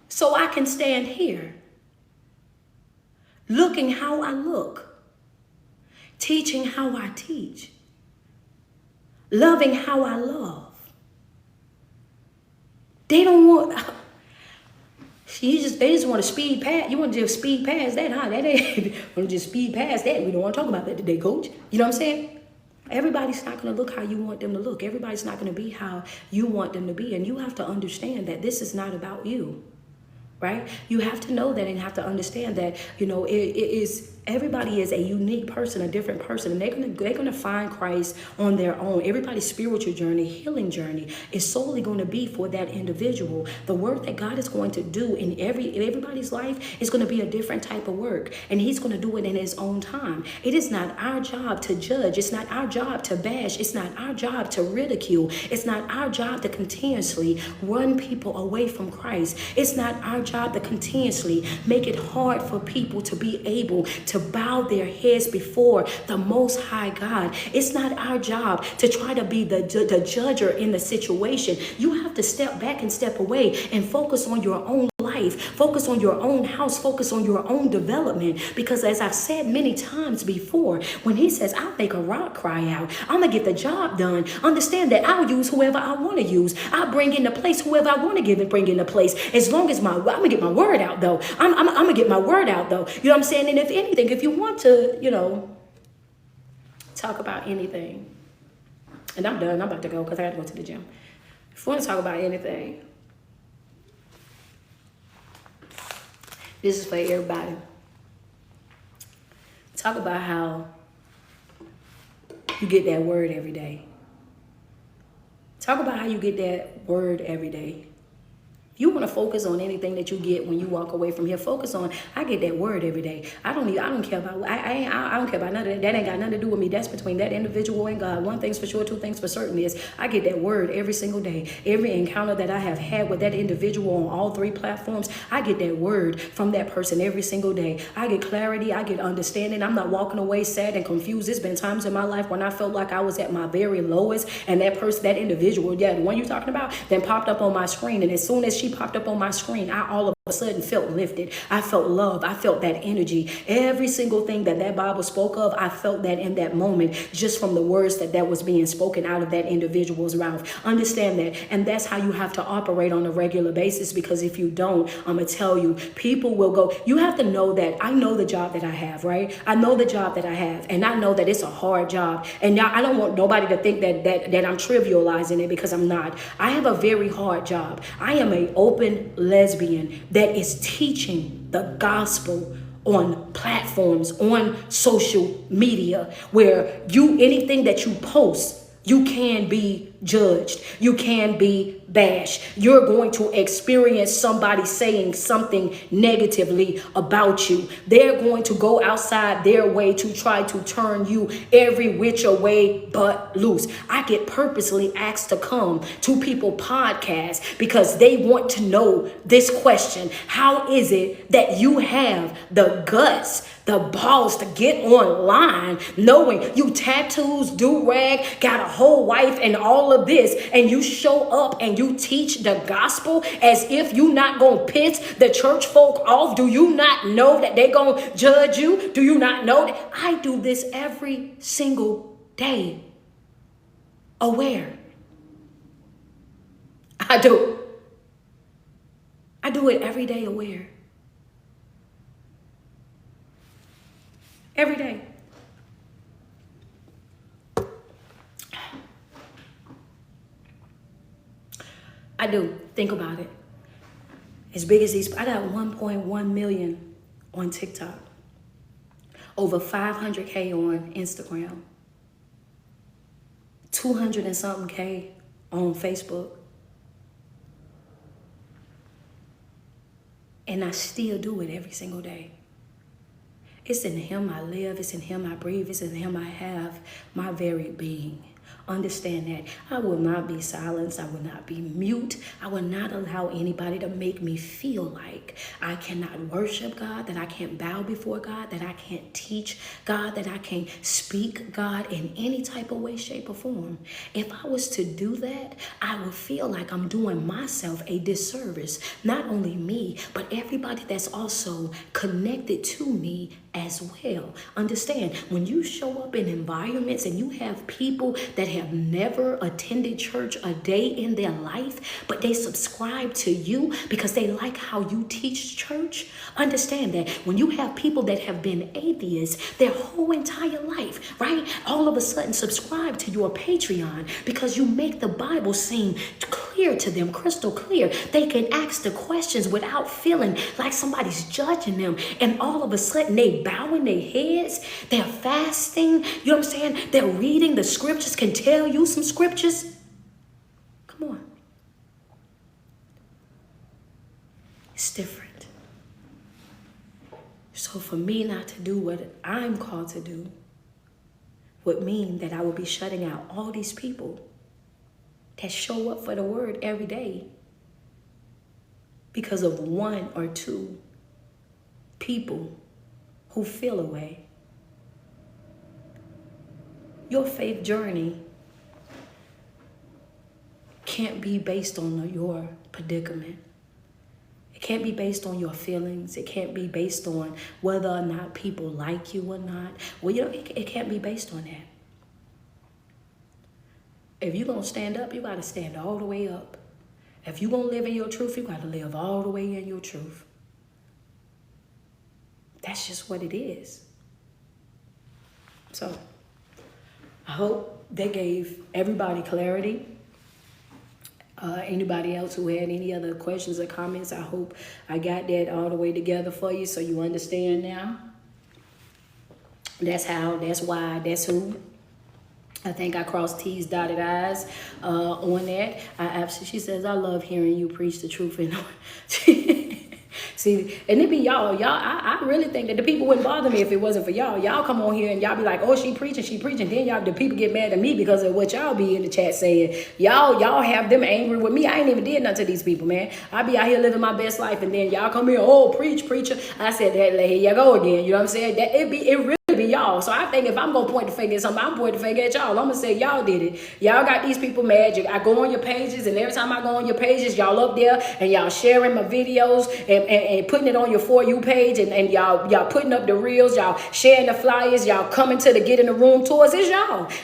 so I can stand here, looking how I look, teaching how I teach, loving how I love. They don't want... They just want to speed past. You want to just speed past that, huh? That ain't want to just speed past that. We don't want to talk about that today, coach. You know what I'm saying? Everybody's not going to look how you want them to look. Everybody's not going to be how you want them to be. And you have to understand that this is not about you, right? You have to know that and have to understand that, it is, everybody is a unique person, a different person, and they're gonna find Christ on their own. Everybody's spiritual journey, healing journey is solely going to be for that individual. The work that God is going to do in everybody's life is going to be a different type of work, and He's going to do it in His own time. It is not our job to judge. It's not our job to bash. It's not our job to ridicule. It's not our job to continuously run people away from Christ. It's not our job to continuously make it hard for people to be able to bow their heads before the Most High God. It's not our job to try to be the judger in the situation. You have to step back and step away and focus on your own life, focus on your own house, focus on your own development. Because as I've said many times before, when He says, I'll make a rock cry out, I'm gonna get the job done, understand that I'll use whoever I want to use. I'll bring into place whoever I want to bring into place. As long as I'm gonna get my word out though. I'm gonna get my word out though. You know what I'm saying? And if anything, if you want to, talk about anything, and I'm done, I'm about to go because I got to go to the gym. If you want to talk about anything, this is for everybody. Talk about how you get that word every day. Talk about how you get that word every day. You want to focus on anything that you get when you walk away from here. Focus on, I get that word every day. I don't care about, I don't care about none of that. That ain't got nothing to do with me. That's between that individual and God. One thing's for sure, two things for certain is I get that word every single day. Every encounter that I have had with that individual on all three platforms, I get that word from that person every single day. I get clarity. I get understanding. I'm not walking away sad and confused. There's been times in my life when I felt like I was at my very lowest, and that person, that individual, the one you're talking about, then popped up on my screen. And as soon as she popped up on my screen, I all of a sudden felt lifted. I felt love. I felt that energy. Every single thing that Bible spoke of, I felt that in that moment, just from the words that was being spoken out of that individual's mouth. Understand that. And that's how you have to operate on a regular basis, because if you don't, I'm going to tell you, people will go. You have to know that I know the job that I have, right? I know the job that I have, and I know that it's a hard job. And now I don't want nobody to think that I'm trivializing it, because I'm not. I have a very hard job. I am an open lesbian that is teaching the gospel on platforms, on social media, where anything that you post, you can be judged. You can be bashed. You're going to experience somebody saying something negatively about you. They're going to go outside their way to try to turn you every which way but loose. I get purposely asked to come to people podcasts because they want to know this question. How is it that you have the guts, the balls to get online knowing you tattoos, do-rag, got a whole wife and all of this, and you show up and you teach the gospel as if you not gonna piss the church folk off? Do you not know that they gonna judge you? Do you not know that I do this every single day? Aware. I do it every day, aware. Every day. I do. Think about it. As big as these, I got 1.1 million on TikTok. Over 500K on Instagram. 200 and something K on Facebook. And I still do it every single day. It's in Him I live. It's in Him I breathe. It's in Him I have my very being. Understand that. I will not be silenced. I will not be mute. I will not allow anybody to make me feel like I cannot worship God, that I can't bow before God, that I can't teach God, that I can't speak God in any type of way, shape, or form. If I was to do that, I would feel like I'm doing myself a disservice. Not only me, but everybody that's also connected to me as well. Understand, when you show up in environments and you have people that have never attended church a day in their life, but they subscribe to you because they like how you teach church, understand that when you have people that have been atheists their whole entire life, right, all of a sudden subscribe to your Patreon because you make the Bible seem clear to them, crystal clear. They can ask the questions without feeling like somebody's judging them, and all of a sudden they bowing their heads, they're fasting, you know what I'm saying? They're reading the scriptures, can tell you some scriptures. Come on. It's different. So for me not to do what I'm called to do would mean that I would be shutting out all these people that show up for the word every day because of one or two people who feel a way. Your faith journey can't be based on your predicament. It can't be based on your feelings. It can't be based on whether or not people like you or not. Well, you know, it can't be based on that. If you're going to stand up, you got to stand all the way up. If you're going to live in your truth, you got to live all the way in your truth. That's just what it is. So I hope that gave everybody clarity. Anybody else who had any other questions or comments, I hope I got that all the way together for you so you understand now. That's how, that's why, that's who. I think I crossed T's, dotted I's on that. She says, I love hearing you preach the truth. And see, and it be y'all. I really think that the people wouldn't bother me if it wasn't for y'all. Y'all come on here and y'all be like, oh, she preaching. Then the people get mad at me because of what y'all be in the chat saying. Y'all have them angry with me. I ain't even did nothing to these people, man. I be out here living my best life, and then y'all come here, oh, preacher. I said that, here you go again. You know what I'm saying? That it really be y'all. So I think if I'm gonna point the finger at something, I'm pointing the finger at y'all. I'm gonna say y'all did it. Y'all got these people mad. I go on your pages, and every time I go on your pages, y'all up there and y'all sharing my videos and putting it on your For You page, and y'all putting up the reels, y'all sharing the flyers, y'all coming to the Get in the Room tours. It's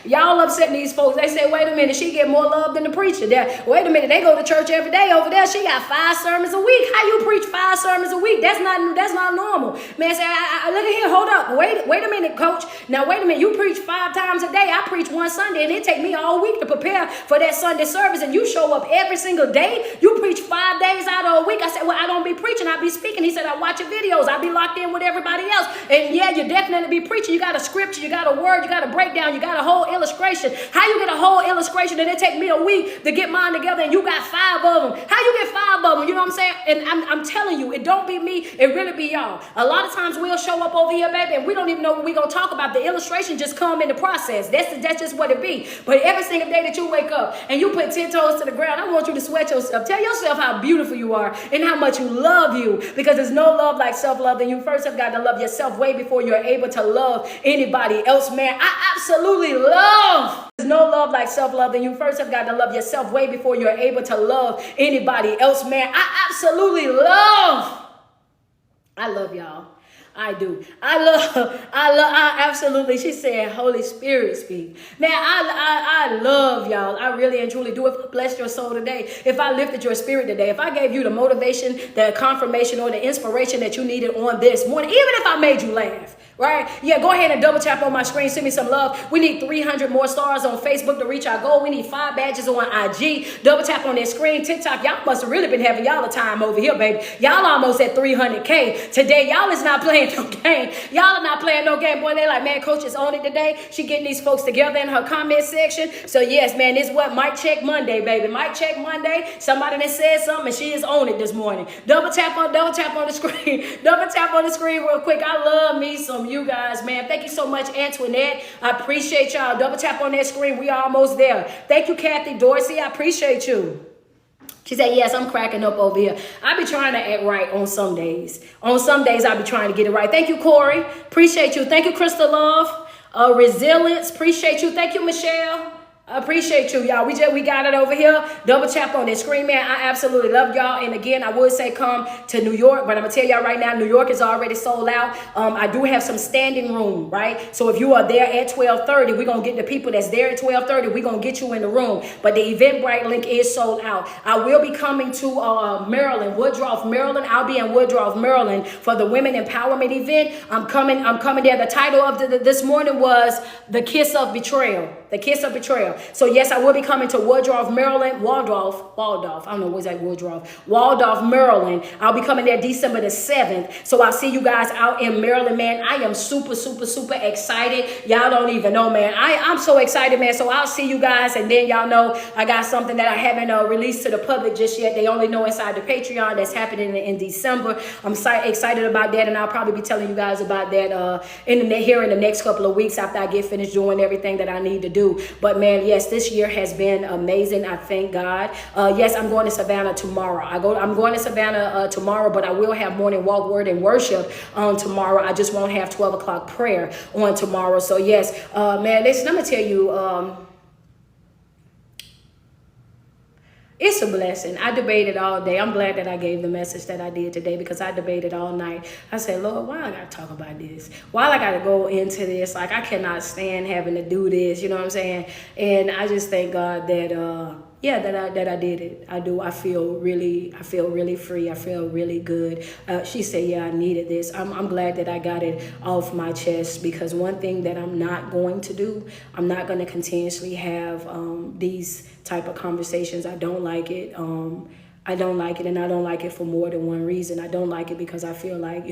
y'all upsetting these folks. They say, wait a minute, she get more love than the preacher. Wait a minute, they go to church every day over there. She got 5 sermons a week. How you preach 5 sermons a week? That's not normal. Man, say, look at here, hold up, wait a minute, coach. Now wait a minute, you preach 5 times a day. I preach one Sunday, and it take me all week to prepare for that Sunday service, and you show up every single day. You preach 5 days out of a week. I said, well, I don't be preaching, I be speaking. He said, I watch your videos. I be locked in with everybody else. And yeah, you definitely be preaching. You got a scripture, you got a word, you got a breakdown, you got a whole illustration. How you get a whole illustration and it take me a week to get mine together, and you got 5 of them? How you get 5 of them? You know what I'm saying? And I'm telling you, it don't be me, it really be y'all. A lot of times we'll show up over here, baby, and we don't even know what we gonna talk about. The illustration just come in the process. That's just what it be. But every single day that you wake up and you put 10 toes to the ground, I want you to sweat yourself. Tell yourself how beautiful you are and how much you love you, because there's no love like self-love. And you first have got to love yourself way before you're able to love anybody else, man. I absolutely love. There's no love like self-love. And you first have got to love yourself way before you're able to love anybody else, man. I absolutely love. I love y'all. I do. I absolutely. She said, Holy Spirit speak. Man, I love y'all. I really and truly do. If I blessed your soul today, if I lifted your spirit today, if I gave you the motivation, the confirmation, or the inspiration that you needed on this morning, even if I made you laugh, right? Yeah, go ahead and double tap on my screen. Send me some love. We need 300 more stars on Facebook to reach our goal. We need 5 badges on IG. Double tap on that screen. TikTok, y'all must have really been having y'all a time over here, baby. Y'all almost at 300K. Today, y'all is not playing no game. Y'all are not playing no game. Boy, they like, man, coach is on it today. She getting these folks together in her comment section. So yes, man, this is what Mic Check Monday, baby. Mic Check Monday. Somebody that said something and she is on it this morning. Double tap on the screen. Double tap on the screen real quick. I love me some you guys, man. Thank you so much, Antoinette. I appreciate y'all. Double tap on that screen. We are almost there. Thank you, Kathy Dorsey. I appreciate you. She said, yes, I'm cracking up over here. I be trying to act right on some days. On some days, I be trying to get it right. Thank you, Corey. Appreciate you. Thank you, Crystal Love. Resilience. Appreciate you. Thank you, Michelle. I appreciate you, y'all. We got it over here. Double tap on that screen, man. I absolutely love y'all. And again, I would say come to New York, but I'm gonna tell y'all right now, New York is already sold out. I do have some standing room, right? So if you are there at 12:30, we're gonna get the people that's there at 12:30. We're gonna get you in the room. But the Eventbrite link is sold out. I will be coming to Maryland, Woodruff, Maryland. I'll be in Woodruff, Maryland for the Women Empowerment event. I'm coming there. The title of this morning was The Kiss of Betrayal. The Kiss of Betrayal. So yes, I will be coming to Woodruff, Maryland. Waldorf. I don't know what's that Woodruff. Waldorf, Maryland. I'll be coming there December the 7th. So I'll see you guys out in Maryland, man. I am super, super, super excited. Y'all don't even know, man. I'm so excited, man. So I'll see you guys, and then y'all know I got something that I haven't released to the public just yet. They only know inside the Patreon that's happening in December. I'm excited about that, and I'll probably be telling you guys about that here in the next couple of weeks after I get finished doing everything that I need to do. But man, yes, this year has been amazing. I thank God. Yes, I'm going to Savannah tomorrow. I'm going to Savannah tomorrow, but I will have morning walk, word, and worship on tomorrow. I just won't have 12 o'clock prayer on tomorrow. So yes, man, listen, I'm gonna tell you, it's a blessing. I debated all day. I'm glad that I gave the message that I did today, because I debated all night. I said, Lord, why I got to talk about this? Why I got to go into this? Like, I cannot stand having to do this. You know what I'm saying? And I just thank God that, that I did it. I do. I feel really free. I feel really good. She said, yeah, I needed this. I'm glad that I got it off my chest, because one thing that I'm not going to do, I'm not going to continuously have these type of conversations. I don't like it. I don't like it, and I don't like it for more than one reason. I don't like it because I feel like,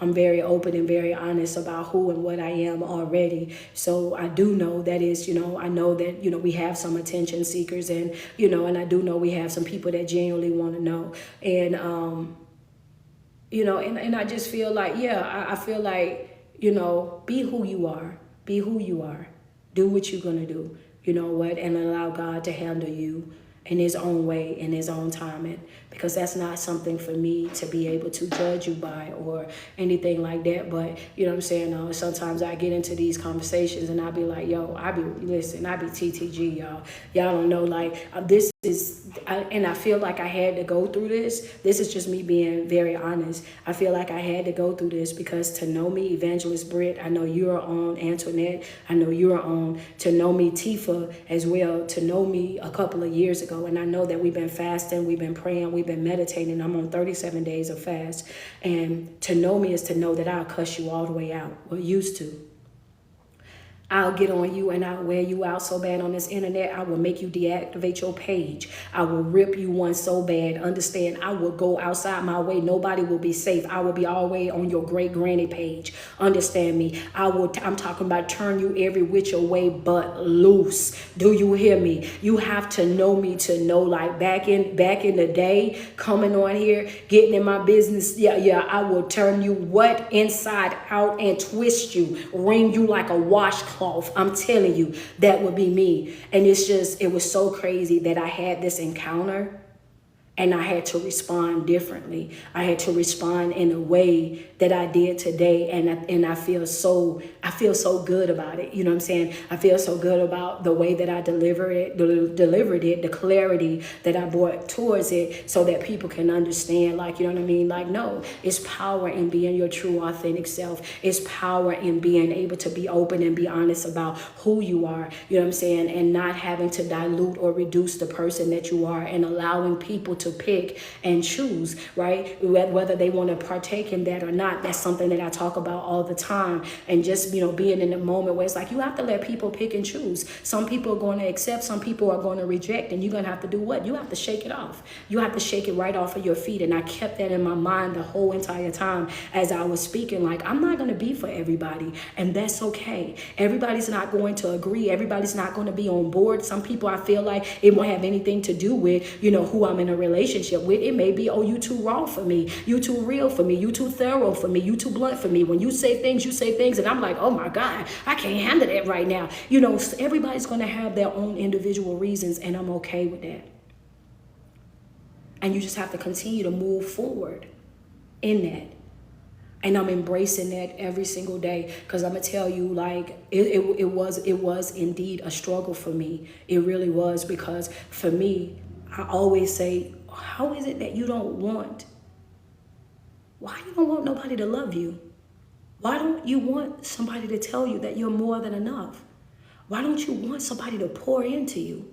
I'm very open and very honest about who and what I am already. So I do know that is, I know that, we have some attention seekers, and, and I do know we have some people that genuinely want to know. And, and I just feel like, I feel like, be who you are. Be who you are. Do what you're going to do. You know what? And allow God to handle you in his own way, in his own timing, because that's not something for me to be able to judge you by or anything like that. But you know what I'm saying? Sometimes I get into these conversations and I'll be like, I be TTG, y'all. Y'all don't know, like, this is, and I feel like I had to go through this. This is just me being very honest. I feel like I had to go through this, because to know me, Evangelist Britt, I know you're on, Antoinette, I know you're on, to know me, Tifa, as well, to know me a couple of years ago. And I know that we've been fasting, we've been praying, we've been meditating. I'm on 37 days of fast. And to know me is to know that I'll cuss you all the way out. Well, used to. I'll get on you and I'll wear you out so bad on this internet. I will make you deactivate your page. I will rip you one so bad. Understand, I will go outside my way. Nobody will be safe. I will be all the way on your great granny page. Understand me. I'm talking about turn you every which way but loose. Do you hear me? You have to know me to know, like, back in the day, coming on here, getting in my business. Yeah, I will turn you what inside out and twist you, wring you like a washcloth. I'm telling you, that would be me. And it was so crazy that I had this encounter and I had to respond differently. I had to respond in a way that I did today, and I feel so good about it. You know what I'm saying? I feel so good about the way that I delivered it, the clarity that I brought towards it, so that people can understand, like, you know what I mean? Like, no, it's power in being your true, authentic self. It's power in being able to be open and be honest about who you are, you know what I'm saying? And not having to dilute or reduce the person that you are, and allowing people to pick and choose, right? Whether they want to partake in that or not. That's something that I talk about all the time. And just, being in the moment where it's like, you have to let people pick and choose. Some people are going to accept, some people are going to reject, and you're going to have to do what? You have to shake it off. You have to shake it right off of your feet. And I kept that in my mind the whole entire time as I was speaking. Like, I'm not going to be for everybody, and that's okay. Everybody's not going to agree. Everybody's not going to be on board. Some people, I feel like it won't have anything to do with, who I'm in a relationship with. It may be, you too raw for me. You too real for me. You too thorough for me. You too blunt for me. When you say things, and I'm like, oh my God, I can't handle that right now. Everybody's going to have their own individual reasons, and I'm okay with that. And you just have to continue to move forward in that. And I'm embracing that every single day, because I'm gonna tell you, like, it was indeed a struggle for me. It really was, because for me, I always say, how is it that why you don't want nobody to love you? Why don't you want somebody to tell you that you're more than enough? Why don't you want somebody to pour into you?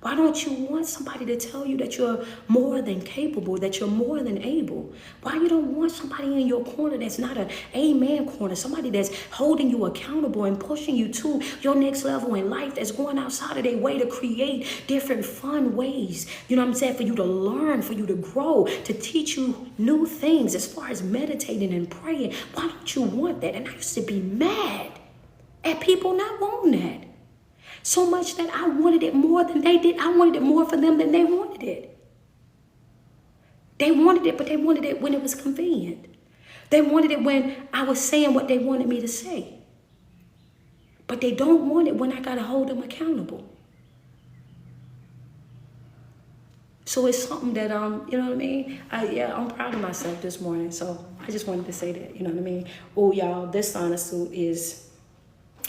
Why don't you want somebody to tell you that you're more than capable, that you're more than able? Why you don't want somebody in your corner that's not an amen corner, somebody that's holding you accountable and pushing you to your next level in life, that's going outside of their way to create different fun ways, you know what I'm saying, for you to learn, for you to grow, to teach you new things as far as meditating and praying? Why don't you want that? And I used to be mad at people not wanting that. So much that I wanted it more than they did. I wanted it more for them than they wanted it. They wanted it, but they wanted it when it was convenient. They wanted it when I was saying what they wanted me to say. But they don't want it when I got to hold them accountable. So it's something that, you know what I mean? I'm proud of myself this morning. So I just wanted to say that, you know what I mean? Oh, y'all, this sauna suit is...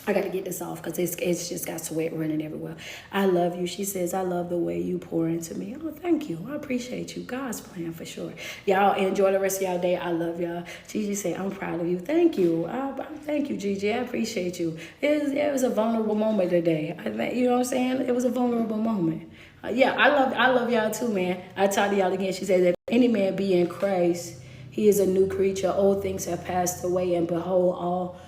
I got to get this off because it's just got sweat running everywhere. I love you. She says, I love the way you pour into me. Oh, thank you. I appreciate you. God's plan for sure. Y'all enjoy the rest of y'all day. I love y'all. Gigi said, I'm proud of you. Thank you. Thank you, Gigi. I appreciate you. It was a vulnerable moment today. You know what I'm saying? It was a vulnerable moment. I love y'all too, man. I talk to y'all again. She says, if any man be in Christ, he is a new creature. Old things have passed away, and behold, all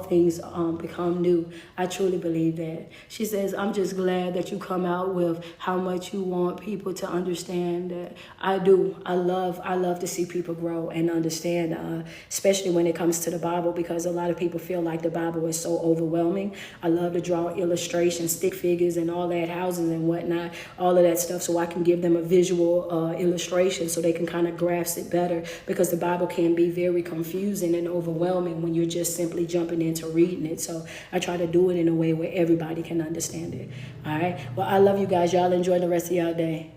things become new. I truly believe that. She says, I'm just glad that you come out with how much you want people to understand that. I do. I love to see people grow and understand, especially when it comes to the Bible, because a lot of people feel like the Bible is so overwhelming. I love to draw illustrations, stick figures and all that, houses and whatnot, all of that stuff, so I can give them a visual illustration so they can kind of grasp it better, because the Bible can be very confusing and overwhelming when you're just simply jumping into reading it. So I try to do it in a way where everybody can understand it. All right. Well, I love you guys. Y'all enjoy the rest of y'all day.